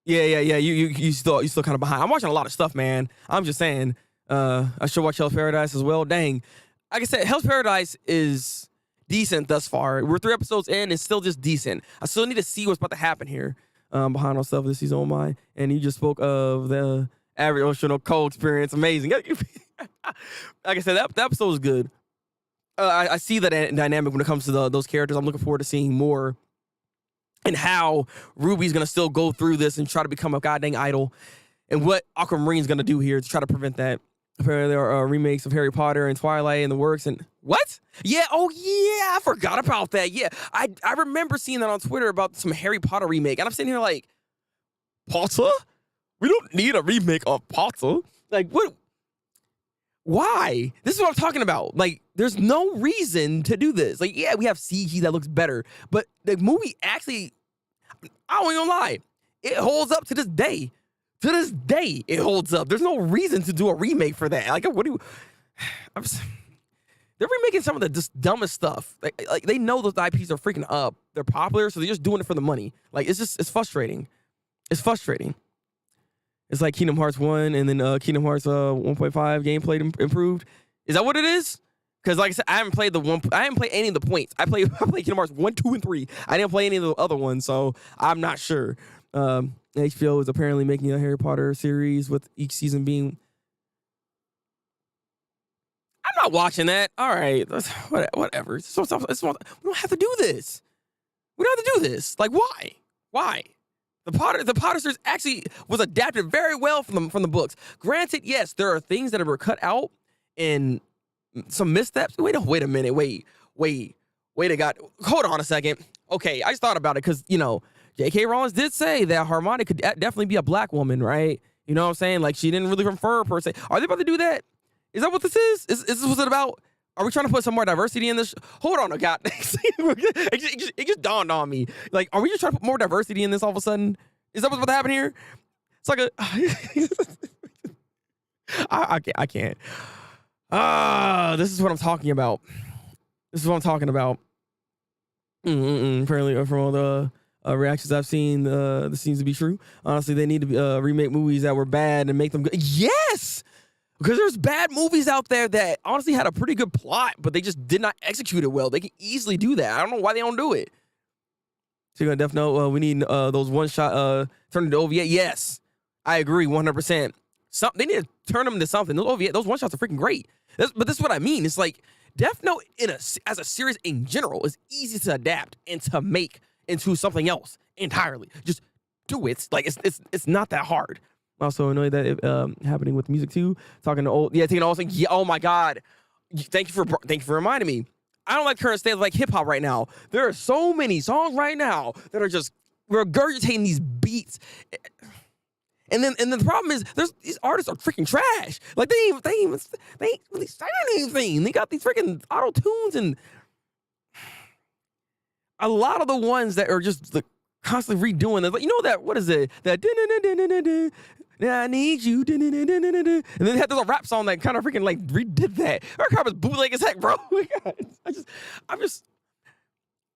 Yeah. You still kind of behind. I'm watching a lot of stuff, man. I'm just saying. I should watch Hell's Paradise as well. Dang. Like I said, Hell's Paradise is decent thus far. We're 3 episodes in, it's still just decent. I still need to see what's about to happen here behind all stuff this season. Oh my. And you just spoke of the average ocean cold experience. Amazing. Like I said, that episode was good. I see that dynamic when it comes to those characters. I'm looking forward to seeing more and how Ruby's going to still go through this and try to become a goddamn idol, and what Aquamarine's going to do here to try to prevent that. Apparently there are remakes of Harry Potter and Twilight in the works. And what? Yeah. Oh yeah. I forgot about that. Yeah. I remember seeing that on Twitter about some Harry Potter remake. And I'm sitting here like, Potter? We don't need a remake of Potter. Like, what? Why? This is what I'm talking about. Like, there's no reason to do this. Like, yeah, we have CG that looks better, but the movie actually, I don't even lie, it holds up to this day. To this day, it holds up. There's no reason to do a remake for that. Like, what do you... They're remaking some of the just dumbest stuff. Like they know those IPs are freaking up. They're popular, so they're just doing it for the money. Like, it's frustrating. It's frustrating. It's like Kingdom Hearts 1 and then Kingdom Hearts 1.5 gameplay improved. Is that what it is? Because like I said, I haven't played any of the points. I played Kingdom Hearts 1, 2, and 3. I didn't play any of the other ones, so I'm not sure. HBO is apparently making a Harry Potter series with each season being. I'm not watching that. All right, whatever. We don't have to do this. We don't have to do this. Like, why? Why? The Potter series actually was adapted very well from the books. Granted, yes, there are things that were cut out and some missteps. Wait a minute. Wait a God. Hold on a second. Okay, I just thought about it because, J.K. Rowling did say that Hermione could definitely be a black woman, right? You know what I'm saying? Like, she didn't really refer per se. Are they about to do that? Is that what this is? Is this what it's about? Are we trying to put some more diversity in this? Hold on, God. It just dawned on me. Like, are we just trying to put more diversity in this all of a sudden? Is that what's about to happen here? It's like I can't. This is what I'm talking about. Apparently, from all the reactions I've seen, this seems to be true. Honestly, they need to remake movies that were bad and make them good. Yes! Because there's bad movies out there that honestly had a pretty good plot, but they just did not execute it well. They can easily do that. I don't know why they don't do it. So you're gonna Death Note, we need those one-shot turn into OVA. Yes, I agree 100%. They need to turn them into something. Those one-shots are freaking great. But this is what I mean. It's like Death Note as a series in general is easy to adapt and to make into something else entirely. Just do it. Like it's not that hard. I'm also annoyed that it happening with music too. Taking old thing. Yeah, oh my God. Thank you for reminding me. I don't like current state of like hip hop right now. There are so many songs right now that are just regurgitating these beats. And then the problem is these artists are freaking trash. Like they ain't really saying anything. They got these freaking auto tunes and a lot of the ones that are just like constantly redoing it. Like, that what is it? That I need you. And then they had this rap song that kind of freaking like redid that. Our crap is bootleg as heck, bro.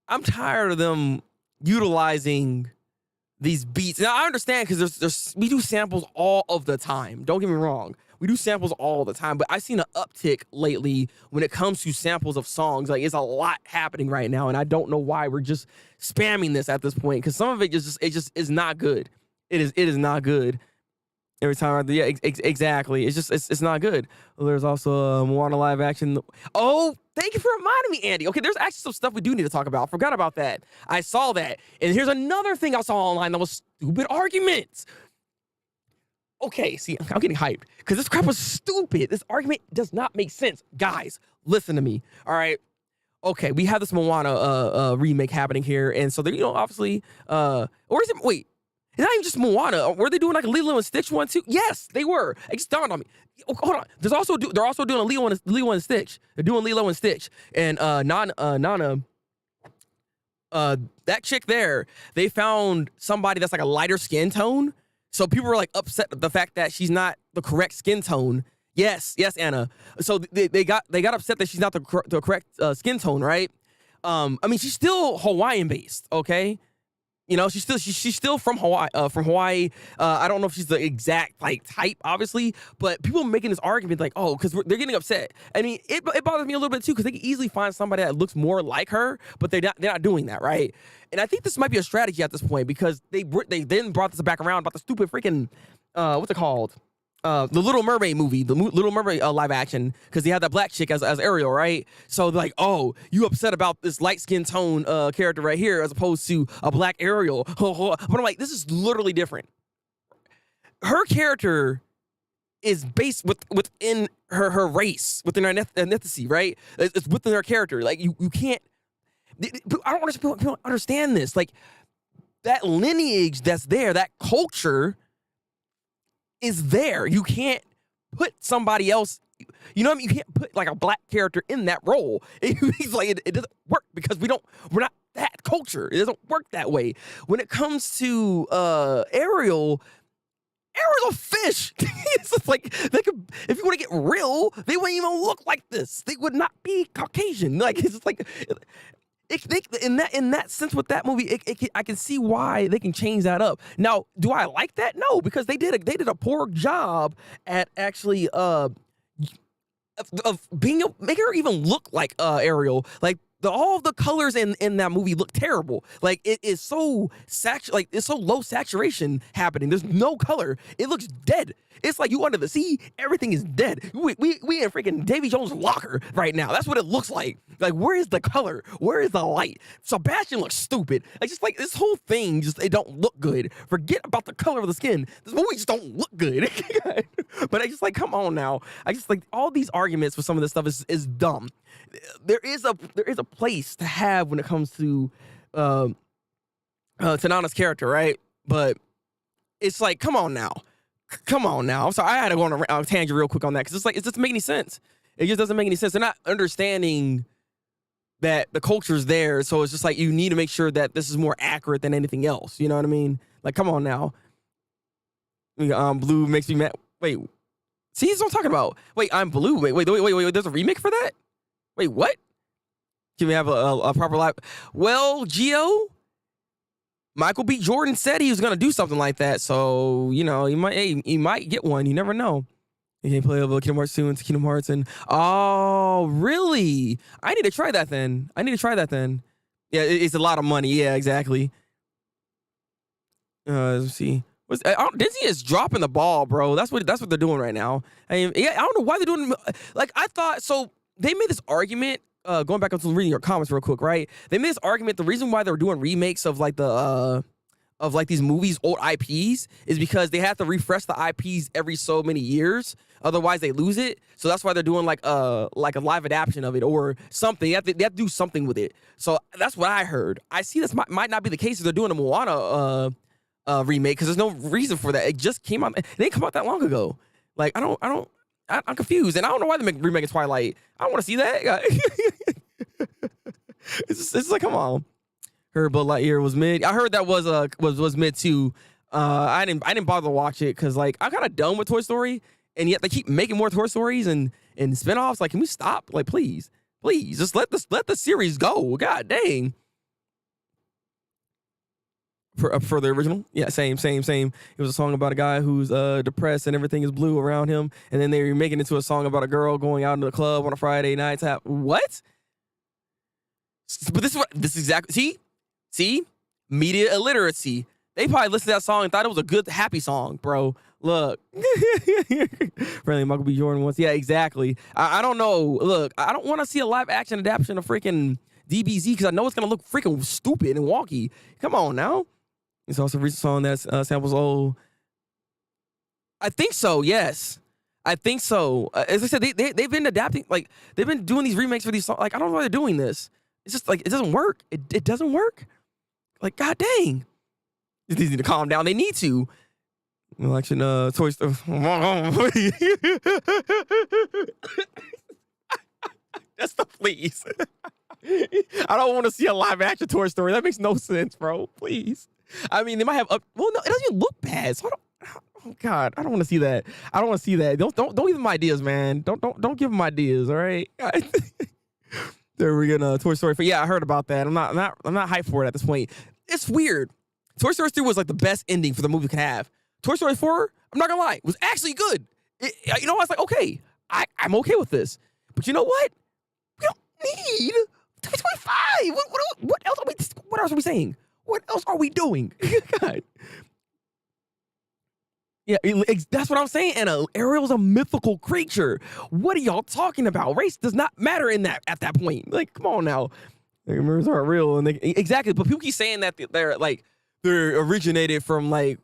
I'm tired of them utilizing these beats. Now I understand because we do samples all of the time. Don't get me wrong. We do samples all the time, but I've seen an uptick lately when it comes to samples of songs. Like, it's a lot happening right now, and I don't know why we're just spamming this at this point, because some of it just is not good. It is not good. Every time, exactly. It's not good. Well, there's also Moana live action. Oh, thank you for reminding me, Andy. Okay, there's actually some stuff we do need to talk about. I forgot about that. I saw that. And here's another thing I saw online that was stupid arguments. Okay, see, I'm getting hyped because this crap was stupid. This argument does not make sense. Guys, listen to me, all right? Okay, we have this Moana remake happening here, and so they're, obviously, or is it, wait, it's not even just Moana. Were they doing like a Lilo and Stitch one too? Yes, they were. It just dawned on me. Oh, hold on. They're also doing a Lilo and Stitch. They're doing Lilo and Stitch. And Nana, that chick there, they found somebody that's like a lighter skin tone. So people were like upset at the fact that she's not the correct skin tone. Yes, Anna. So they got upset that she's not the correct skin tone, right? I mean, she's still Hawaiian based, okay? She's still from Hawaii. I don't know if she's the exact like type, obviously, but people are making this argument like, oh, because they're getting upset. I mean, it bothers me a little bit too, because they can easily find somebody that looks more like her, but they're not doing that, right? And I think this might be a strategy at this point, because they then brought this back around about the stupid freaking what's it called? The Little Mermaid movie, the Little Mermaid live action, because they had that black chick as Ariel, right? So like, oh, you upset about this light skin tone character right here as opposed to a black Ariel. But I'm like, this is literally different. Her character is based within her race, within her ethnicity, right? It's within her character. Like you can't. I don't understand. People don't understand this. Like that lineage that's there, that culture is there. You can't put somebody else, you know what I mean? You can't put like a black character in that role. It's like it doesn't work because we're not that culture. It doesn't work that way. When it comes to Ariel's a fish. It's just like they could, if you want to get real, they wouldn't even look like this. They would not be Caucasian. Like it's just like in that sense with that movie, I can see why they can change that up. Now, do I like that? No, because they did a poor job at actually of being making her even look like Ariel. Like all of the colors in that movie look terrible. Like it is so it's so low saturation happening. There's no color. It looks dead. It's like you under the sea. Everything is dead. We in freaking Davy Jones' locker right now. That's what it looks like. Like where is the color? Where is the light? Sebastian looks stupid. Like just like this whole thing, just it don't look good. Forget about the color of the skin. This movie just don't look good. But I just like come on now. I just like all these arguments for some of this stuff is dumb. There is a place to have when it comes to Tanana's character, right? But it's like, come on now. I'm sorry, I had to go on a tangent real quick on that because it's like it doesn't make any sense. It just doesn't make any sense. They're not understanding that the culture's there, so it's just like you need to make sure that this is more accurate than anything else. You know what I mean? Like, come on now. Blue makes me mad. Wait, see, that's what I'm talking about. Wait, I'm blue. Wait. There's a remake for that? Wait, what? Can we have a proper live? Well, Gio, Michael B. Jordan said he was gonna do something like that, so you know he might get one. You never know. He can play over Kingdom Hearts 2 and Kingdom Hearts and oh really? I need to try that then. Yeah, it's a lot of money. Yeah, exactly. Let's see. Disney is dropping the ball, bro. That's what they're doing right now. I mean, yeah, I don't know why they're doing. Like I thought. So they made this argument. Going back up to reading your comments real quick, right? They made this argument. The reason why they're doing remakes of like these movies, old IPs, is because they have to refresh the IPs every so many years. Otherwise, they lose it. So that's why they're doing like a live adaptation of it or something. They have to do something with it. So that's what I heard. I see this might not be the case if they're doing a Moana remake because there's no reason for that. It just came out. It didn't come out that long ago. Like I'm confused, and I don't know why they make remake of Twilight. I don't want to see that. It's like, come on. Heard Buzz Lightyear was mid. I heard that was mid too. I didn't bother to watch it because like I'm kind of done with Toy Story, and yet they keep making more Toy Stories and spinoffs. Like, can we stop? Like, please, just let the series go. God dang. For the original, yeah, same. It was a song about a guy who's depressed and everything is blue around him, and then they were making it into a song about a girl going out into the club on a Friday night. What? But this is exactly see media illiteracy. They probably listened to that song and thought it was a good happy song, bro. Look, friendly Michael B. Jordan once, yeah, exactly. I don't know. Look, I don't want to see a live action adaptation of freaking DBZ because I know it's gonna look freaking stupid and wonky. Come on now. It's also a recent song that samples old. I think so. Yes, I think so. As I said, they've been adapting. Like they've been doing these remakes for these songs. Like I don't know why they're doing this. It's just like it doesn't work. It doesn't work. Like god dang, they need to calm down. They need to. Election, Toy Story. That's the please. I don't want to see a live action Toy Story. That makes no sense, bro. Please. I mean, they might have. Well, no, it doesn't even look bad. So oh God, I don't want to see that. Don't give them ideas, man. Don't give them ideas. All right. There we go. Toy Story. Yeah, I heard about that. I'm not hyped for it at this point. It's weird. Toy Story 3 was like the best ending for the movie could have. Toy Story 4, I'm not gonna lie, was actually good. You know, I was like, okay, I'm okay with this. But you know what? We don't need 2025. What else are we saying? What else are we doing? God. Yeah, that's what I'm saying. And Ariel's a mythical creature. What are y'all talking about? Race does not matter at that point. Like, come on now. Mirrors aren't real, and exactly. But people keep saying that they're originated from like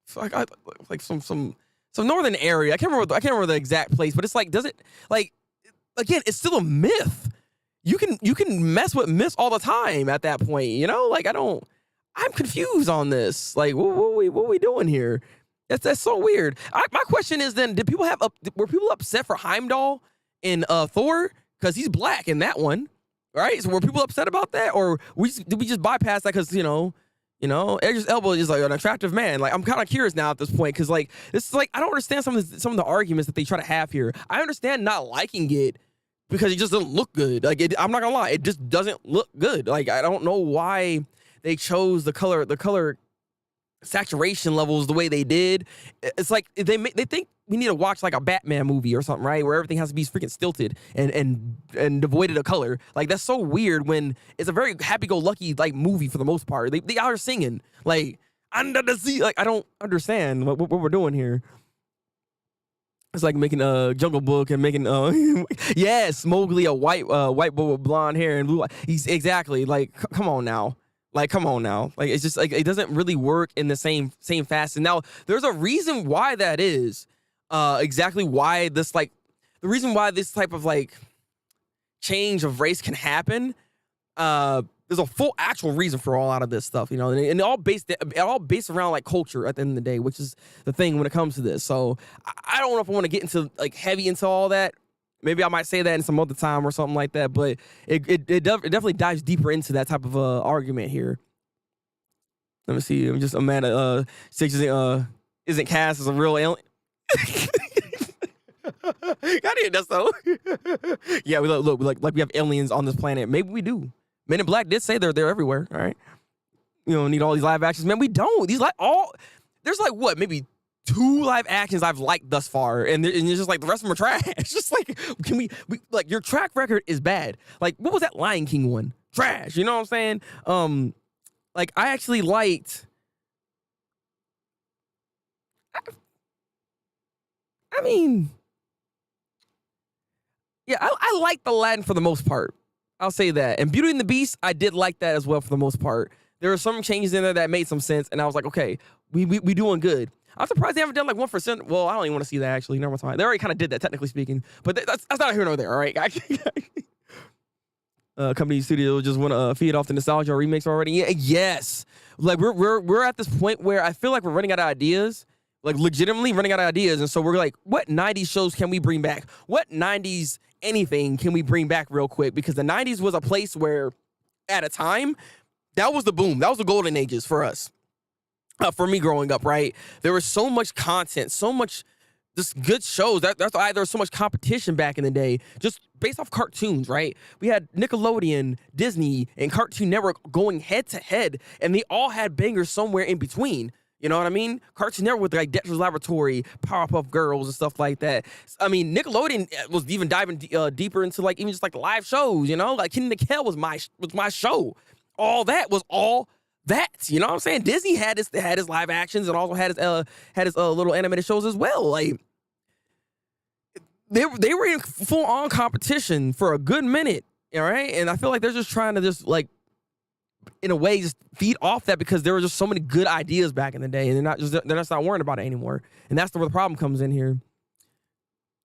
some northern area. I can't remember the exact place, but it's like, does it like again? It's still a myth. You can mess with myths all the time at that point, you know? Like I'm confused on this. Like what are we doing here? That's so weird. My question is then, were people upset for Heimdall in Thor because he's black in that one, right? So were people upset about that, or did we just bypass that because you know? Idris Elba is like an attractive man. Like I'm kind of curious now at this point because like this is like I don't understand some of the arguments that they try to have here. I understand not liking it because it just doesn't look good. Like I'm not gonna lie, it just doesn't look good. Like I don't know why they chose the color saturation levels the way they did. It's like they think we need to watch like a Batman movie or something, right? Where everything has to be freaking stilted and devoid of color. Like that's so weird when it's a very happy-go-lucky like movie for the most part. They are singing like under the sea. Like I don't understand what we're doing here. It's like making a Jungle Book and making yes, Mowgli a white boy with blonde hair and blue. He's exactly like come on now. Like, come on now. Like, it's just like it doesn't really work in the same facet. Now, there's a reason why that is. Exactly why this the reason why this type of like change of race can happen. There's a full actual reason for all out of this stuff, you know, and it all based around like culture at the end of the day, which is the thing when it comes to this. So I don't know if I want to get into like heavy into all that. Maybe I might say that in some other time or something like that, but it definitely dives deeper into that type of argument here. Let me see. I'm mad at Six isn't cast as a real alien. Gotta hear that though. Yeah, we look like we have aliens on this planet. Maybe we do. Men in Black did say they're everywhere. All right, you don't need all these live actions, man. We don't. There's like what maybe 2 live actions I've liked thus far, and it's just like the rest of them are trash. It's just like, can we like your track record is bad. Like, what was that Lion King one? Trash. You know what I'm saying? Like I actually liked. I mean, yeah, I liked Aladdin for the most part. I'll say that. And Beauty and the Beast, I did like that as well for the most part. There were some changes in there that made some sense, and I was like, okay, we doing good. I'm surprised they haven't done like 1%. Well, I don't even want to see that actually. Never mind. They already kind of did that, technically speaking. But that's not here nor there. All right. Company studio just want to feed off the nostalgia remakes already. Yeah, yes. Like we're at this point where I feel like we're running out of ideas. Like legitimately running out of ideas. And so we're like, what 90s shows can we bring back? What 90s anything can we bring back real quick? Because the 90s was a place where at a time that was the boom. That was the golden ages for us. For me growing up, right? There was so much content, so much just good shows. That's why there was so much competition back in the day, just based off cartoons, right? We had Nickelodeon, Disney, and Cartoon Network going head to head, and they all had bangers somewhere in between. You know what I mean? Cartoon Network with like Dexter's Laboratory, Powerpuff Girls, and stuff like that. I mean, Nickelodeon was even diving deeper into like even just like live shows. You know, like Kenny Nickel was my show. All that was all. That, you know what I'm saying? Disney had his live actions and also had his little animated shows as well. Like they were in full on competition for a good minute, all right? And I feel like they're just trying to just like in a way just feed off that because there were just so many good ideas back in the day, and they're just not worrying about it anymore. And that's where the problem comes in here.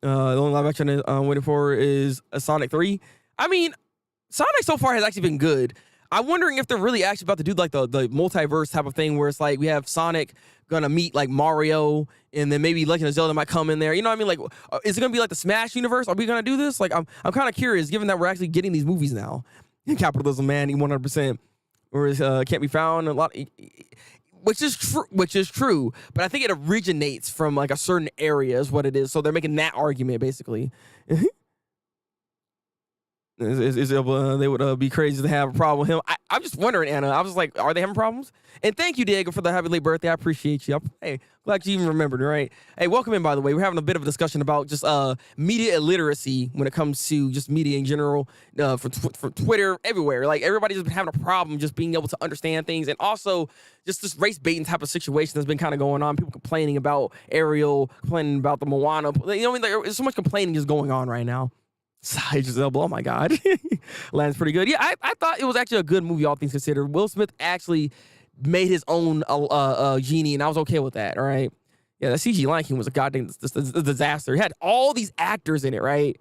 The only live action I'm waiting for is a Sonic 3. I mean, Sonic so far has actually been good. I'm wondering if they're really actually about to do like the multiverse type of thing where it's like we have Sonic gonna meet like Mario and then maybe Legend of Zelda might come in there. You know what I mean? Like, is it gonna be like the Smash universe? Are we gonna do this? Like, I'm kind of curious given that we're actually getting these movies now. Capitalism, man, 100%. Or can't be found a lot, which is true. But I think it originates from like a certain area is what it is. So they're making that argument basically. They would be crazy to have a problem with him. I'm just wondering, Anna. I was like, are they having problems? And thank you, Diego, for the happy late birthday. I appreciate you. Hey, glad you even remembered, right? Hey, welcome in, by the way. We're having a bit of a discussion about just media illiteracy when it comes to just media in general, for Twitter, everywhere. Like, everybody's just having a problem just being able to understand things. And also, just this race baiting type of situation that's been kind of going on. People complaining about Ariel, complaining about the Moana. You know what I mean? There's so much complaining just going on right now. Oh my God. Land's pretty good. Yeah, I thought it was actually a good movie, all things considered. Will Smith actually made his own genie, and I was okay with that, all right? Yeah, that CG Lion King was a goddamn disaster. It had all these actors in it, right?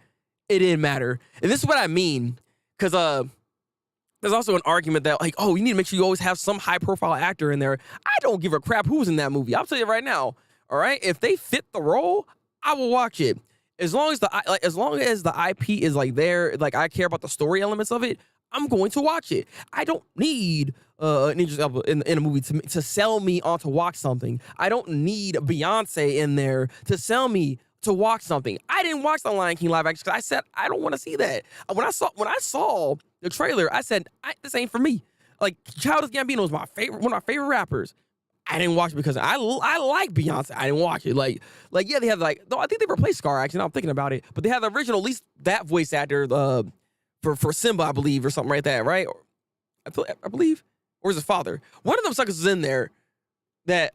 It didn't matter. And this is what I mean, because there's also an argument that, like, oh, you need to make sure you always have some high-profile actor in there. I don't give a crap who's in that movie. I'll tell you right now, all right? If they fit the role, I will watch it. As long as the IP is like there, like I care about the story elements of it, I'm going to watch it. I don't need Ninja Elba in a movie to sell me on to watch something. I don't need Beyonce in there to sell me to watch something. I didn't watch the Lion King live action because I said I don't want to see that. When I saw the trailer, I said this ain't for me. Like Childish Gambino is one of my favorite rappers. I didn't watch it because I like Beyonce. I didn't watch it. Like yeah, they have like, no, I think they replaced Scar actually. Now I'm thinking about it, but they have the original, at least that voice actor for Simba, I believe, or something like that, right? I believe, or is his father? One of them suckers is in there that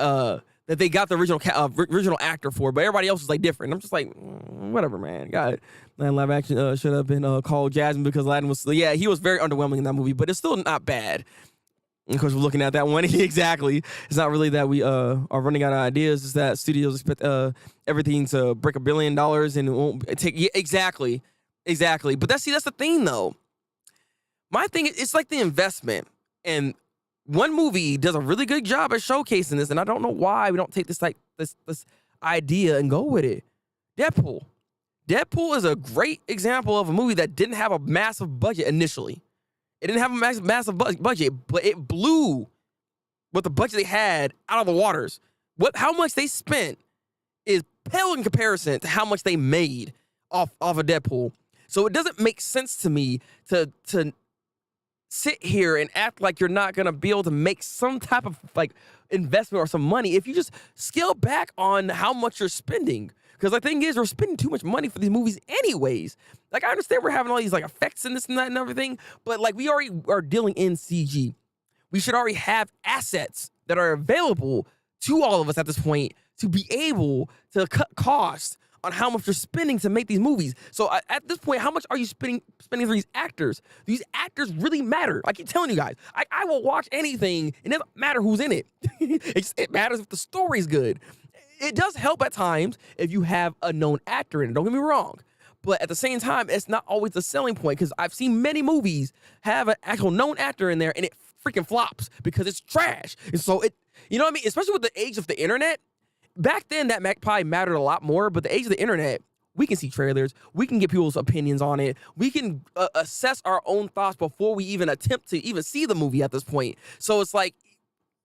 they got the original actor for, but everybody else is like different. I'm just like, whatever, man. Got it. And live action should have been called Jasmine because Aladdin was, yeah, he was very underwhelming in that movie, but it's still not bad. Because we're looking at that one. Exactly. It's not really that we are running out of ideas. It's that studios expect everything to break $1 billion and it won't take. Yeah, exactly. But that's the thing though. My thing is, it's like the investment. And one movie does a really good job at showcasing this, and I don't know why we don't take this idea and go with it. Deadpool. Deadpool is a great example of a movie that didn't have a massive budget initially. It didn't have a massive budget, but it blew what the budget they had out of the waters. How much they spent is pale in comparison to how much they made off of Deadpool. So it doesn't make sense to me to sit here and act like you're not gonna be able to make some type of like investment or some money if you just scale back on how much you're spending. Because the thing is, we're spending too much money for these movies anyways. Like, I understand we're having all these like effects and this and that and everything, but like we already are dealing in CG. We should already have assets that are available to all of us at this point to be able to cut costs on how much you're spending to make these movies. So at this point, how much are you spending for these actors? These actors really matter. I keep telling you guys, I will watch anything. It doesn't matter who's in it. It matters if the story's good. It does help at times if you have a known actor in it. Don't get me wrong. But at the same time, it's not always the selling point because I've seen many movies have an actual known actor in there and it freaking flops because it's trash. And so you know what I mean? Especially with the age of the internet. Back then, that probably mattered a lot more. But the age of the internet, we can see trailers. We can get people's opinions on it. We can assess our own thoughts before we even attempt to even see the movie at this point. So it's like,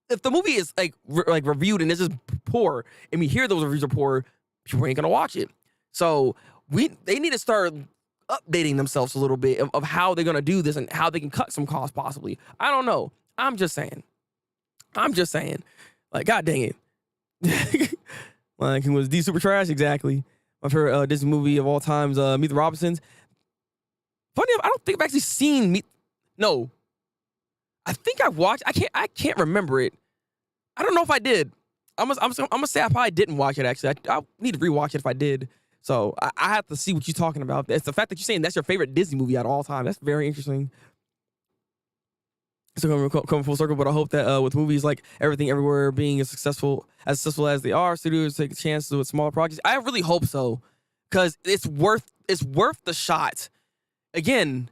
if the movie is like reviewed and it's just poor, and we hear those reviews are poor, people ain't gonna watch it. So they need to start updating themselves a little bit of how they're gonna do this and how they can cut some costs possibly. I don't know. I'm just saying. Like, god dang it. Like, was D super trash? Exactly. My favorite Disney movie of all times, Meet the Robinsons. Funny enough, I don't think I've actually seen No. I think I watched. I can't remember it. I don't know if I did. I'm gonna say I probably didn't watch it. Actually, I need to rewatch it if I did. So I have to see what you're talking about. It's the fact that you're saying that's your favorite Disney movie out of all time. That's very interesting. So coming full circle, but I hope that with movies like Everything Everywhere being as successful as they are, studios take a chance with smaller projects. I really hope so, because it's worth the shot. Again.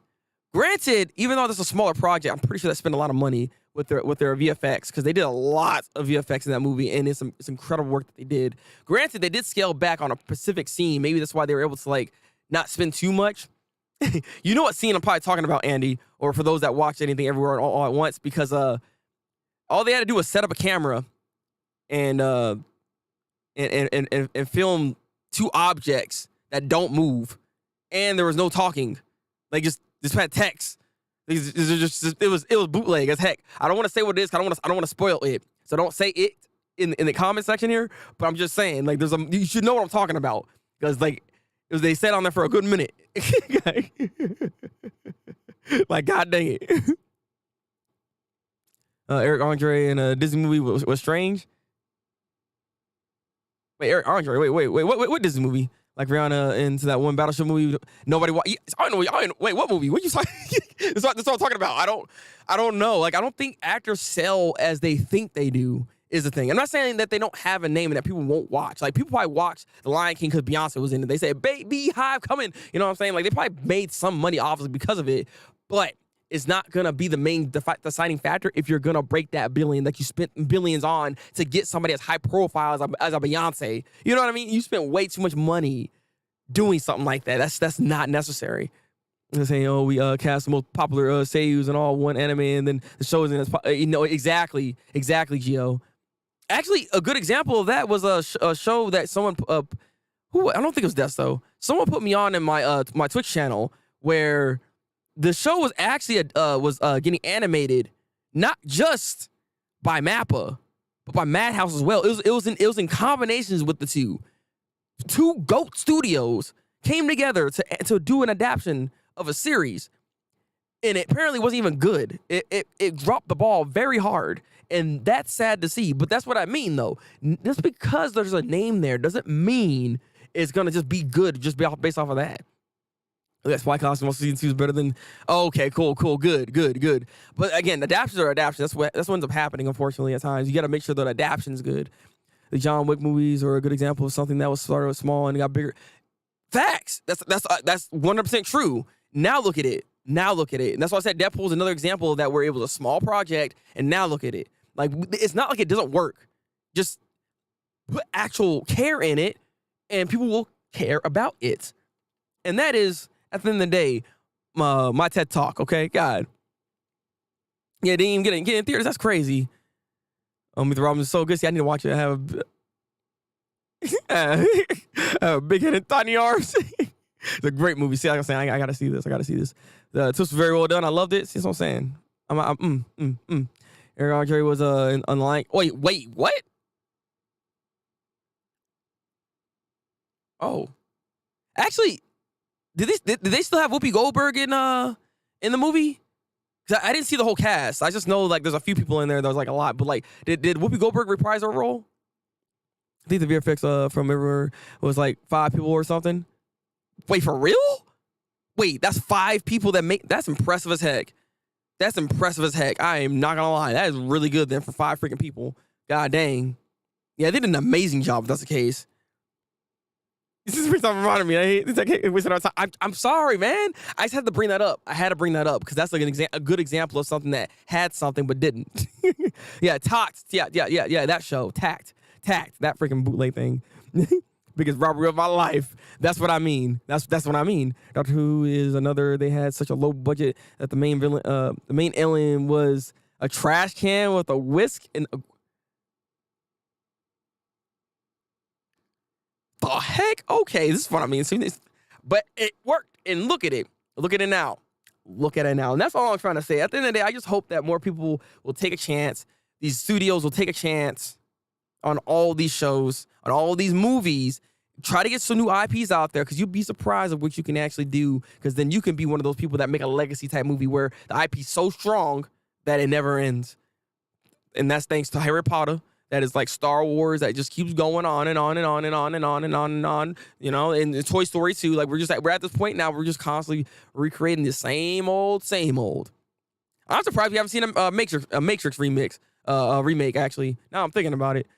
Granted, even though this is a smaller project, I'm pretty sure they spent a lot of money with their VFX because they did a lot of VFX in that movie, and it's incredible work that they did. Granted, they did scale back on a specific scene. Maybe that's why they were able to like not spend too much. You know what scene I'm probably talking about, Andy, or for those that watch Anything Everywhere all at once, because all they had to do was set up a camera and film two objects that don't move, and there was no talking, like just had text. It was bootleg as heck. I don't want to say what it is. I don't want to spoil it. So don't say it in the comment section here. But I'm just saying, like, you should know what I'm talking about, because like they sat on there for a good minute. Like, god dang it. Eric Andre in a Disney movie was strange. Wait, Eric Andre. Wait. What Disney movie? Like Rihanna into that one Battleship movie. Nobody. I don't know. Wait, what movie? What you talking? That's what I'm talking about. I don't know. Like, I don't think actors sell as they think they do. Is the thing. I'm not saying that they don't have a name and that people won't watch. Like, people probably watch The Lion King because Beyonce was in it. They say, "Baby Hive coming." You know what I'm saying? Like, they probably made some money obviously because of it, but it's not gonna be the main deciding factor if you're gonna break that billion that you spent billions on to get somebody as high profile as a Beyonce. You know what I mean? You spent way too much money doing something like that. That's not necessary. They're saying, "Oh, we cast the most popular seiyus in all one anime, and then the show is in exactly, Gio." Actually, a good example of that was a show that someone who I don't think it was Death though. Someone put me on in my my Twitch channel where the show was actually getting animated not just by Mappa, but by Madhouse as well. It was in combinations with the two. Two GOAT studios came together to do an adaptation of a series, and it apparently wasn't even good. It dropped the ball very hard, and that's sad to see. But that's what I mean, though. Just because there's a name there doesn't mean it's gonna just be good just based off of that. That's why Cosmo Season 2 is better than. Oh, okay, cool, good. But again, adaptations are adaptations. That's what ends up happening, unfortunately, at times. You got to make sure that adaptation's good. The John Wick movies are a good example of something that was started with small and got bigger. Facts. That's 100% true. Now look at it. And that's why I said Deadpool is another example of that, where it was a small project, and now look at it. Like, it's not like it doesn't work. Just put actual care in it, and people will care about it. And that is, at the end of the day, my TED Talk, okay? God. Yeah, didn't even get in theaters. That's crazy. The Robin is so good. See, I need to watch it. I have big head and tiny arms. It's a great movie. See, like I'm saying, I gotta see this. The twist was very well done. I loved it. See what I'm saying? Eric Andre was unlike. Wait, what? Oh, actually, did they still have Whoopi Goldberg in the movie? Cause I didn't see the whole cast. I just know like there's a few people in there. There was like a lot, but like, did Whoopi Goldberg reprise her role? I think the VFX from everywhere was like 5 people or something. Wait, for real? Wait, that's 5 people that's impressive as heck. I am not gonna lie. That is really good then for 5 freaking people. God dang. Yeah, they did an amazing job if that's the case. This is reminding me. I'm sorry, man. I just had to bring that up. Because that's like a good example of something that had something but didn't. Yeah, Tact. Yeah. That show, Tact. That freaking bootleg thing. Biggest robbery of my life. That's what I mean. That's what I mean. Doctor Who is another. They had such a low budget that the main villain, the main alien was a trash can with a whisk and. The heck? Okay, this is what I mean. But it worked, and look at it. Look at it now. And that's all I'm trying to say. At the end of the day, I just hope that more people will take a chance. These studios will take a chance on all these shows, on all these movies. Try to get some new IPs out there, because you'd be surprised of what you can actually do, because then you can be one of those people that make a legacy type movie where the IP is so strong that it never ends. And that's thanks to Harry Potter. That is like Star Wars that just keeps going on and on and on and on and on and on and on. You know, and Toy Story 2, like we're at this point now, we're just constantly recreating the same old. I'm surprised we haven't seen a Matrix remake, actually. Now I'm thinking about it.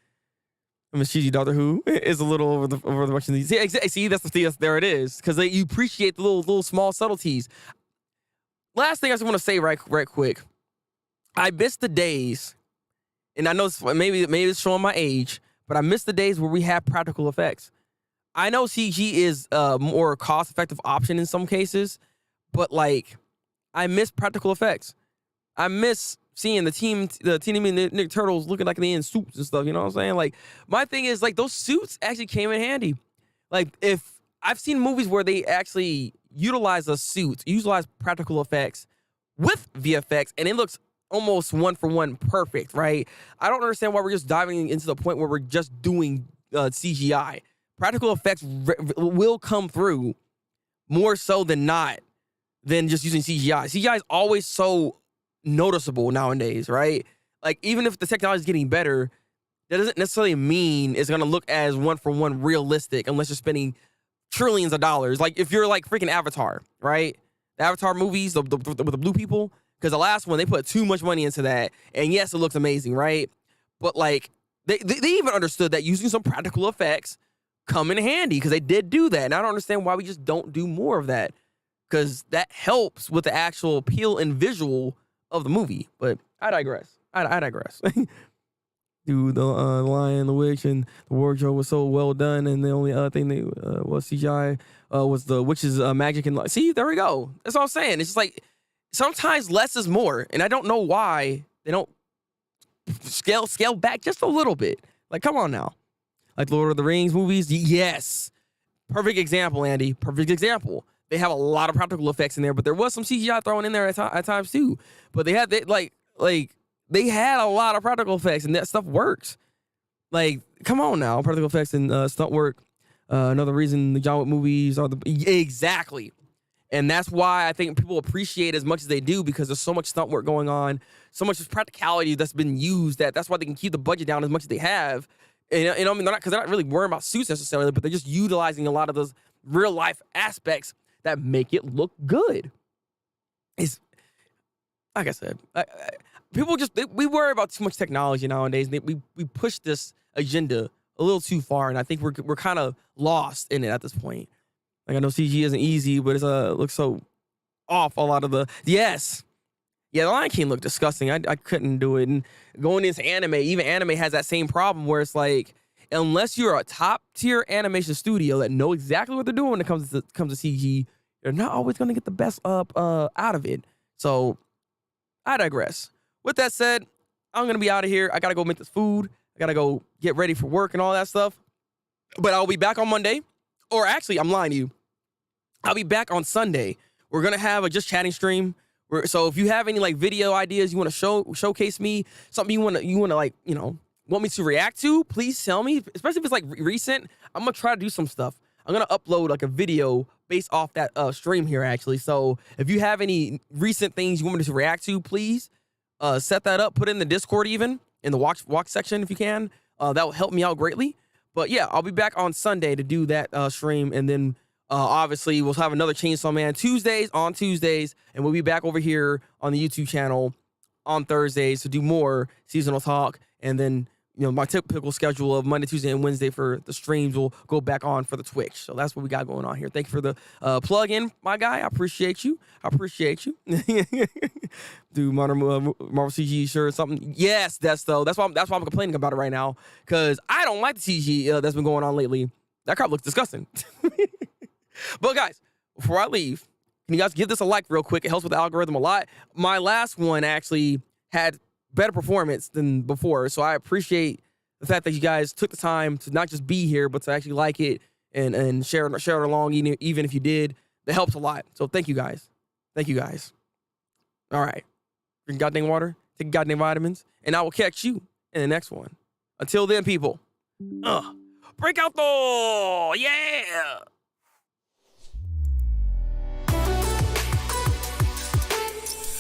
I mean, cheesy Doctor Who is a little over the watching these. See, there it is. Because you appreciate the little small subtleties. Last thing I just want to say right quick. I miss the days. And I know maybe it's showing my age, but I miss the days where we had practical effects. I know CG is a more cost-effective option in some cases, but like, I miss practical effects. I miss seeing the Teenage Mutant Ninja Turtles looking like they in suits and stuff. You know what I'm saying? Like, my thing is like those suits actually came in handy. Like, if I've seen movies where they actually utilize practical effects with VFX, and it looks almost 1-for-1 perfect, right? I don't understand why we're just diving into the point where we're just doing CGI. Practical effects will come through more so than not than just using CGI. CGI is always so noticeable nowadays, right? Like, even if the technology is getting better, that doesn't necessarily mean it's going to look as 1-for-1 realistic unless you're spending trillions of dollars. Like, if you're like freaking Avatar, right? The Avatar movies, with the blue people. Because the last one, they put too much money into that. And yes, it looks amazing, right? But like, they even understood that using some practical effects come in handy, because they did do that. And I don't understand why we just don't do more of that, because that helps with the actual appeal and visual of the movie. But I digress. Dude, the Lion, the Witch, and the wardrobe was so well done. And the only other thing that was CGI was the witch's magic. And see, there we go. That's all I'm saying. It's just like, sometimes less is more, and I don't know why they don't scale back just a little bit. Like, come on now. Like Lord of the Rings movies, yes. Perfect example, Andy. Perfect example. They have a lot of practical effects in there, but there was some CGI thrown in there at times too. But they had like they had a lot of practical effects, and that stuff works. Like, come on now, practical effects and stunt work. Another reason the John Wick movies are exactly. And that's why I think people appreciate it as much as they do, because there's so much stunt work going on, so much just practicality that's been used, that's why they can keep the budget down as much as they have. And I mean, because they're not really worrying about suits necessarily, but they're just utilizing a lot of those real life aspects that make it look good. It's like I said, people we worry about too much technology nowadays. We push this agenda a little too far, and I think we're kind of lost in it at this point. Like, I know CG isn't easy, but it looks so off. A lot of the the Lion King looked disgusting. I couldn't do it. And going into anime, even anime has that same problem where it's like, unless you're a top tier animation studio that know exactly what they're doing when it comes to CG, you're not always going to get the best out of it. So I digress. With that said, I'm going to be out of here. I got to go make this food. I got to go get ready for work and all that stuff. But I'll be back on Monday. Or actually, I'm lying to you. I'll be back on Sunday. We're going to have a Just Chatting stream. So if you have any like video ideas you want to showcase me, something you want to like, want me to react to, please tell me. Especially if it's like recent, I'm going to try to do some stuff. I'm going to upload like a video based off that stream here, actually. So if you have any recent things you want me to react to, please set that up. Put it in the Discord, even in the watch section if you can. That will help me out greatly. But yeah, I'll be back on Sunday to do that stream. And then obviously we'll have another Chainsaw Man on Tuesdays. And we'll be back over here on the YouTube channel on Thursdays to do more seasonal talk. And then, my typical schedule of Monday, Tuesday, and Wednesday for the streams will go back on for the Twitch. So that's what we got going on here. Thank you for the plug-in, my guy. I appreciate you. Do Marvel CG sure something? Yes, that's why I'm complaining about it right now, because I don't like the CG that's been going on lately. That crap looks disgusting. But guys, before I leave, can you guys give this a like real quick? It helps with the algorithm a lot. My last one actually had better performance than before, so I appreciate the fact that you guys took the time to not just be here, but to actually like it and share it along, even if you did. That helps a lot. So thank you guys. All right, drink goddamn water, take goddamn vitamins, and I will catch you in the next one. Until then, people, break out the yeah.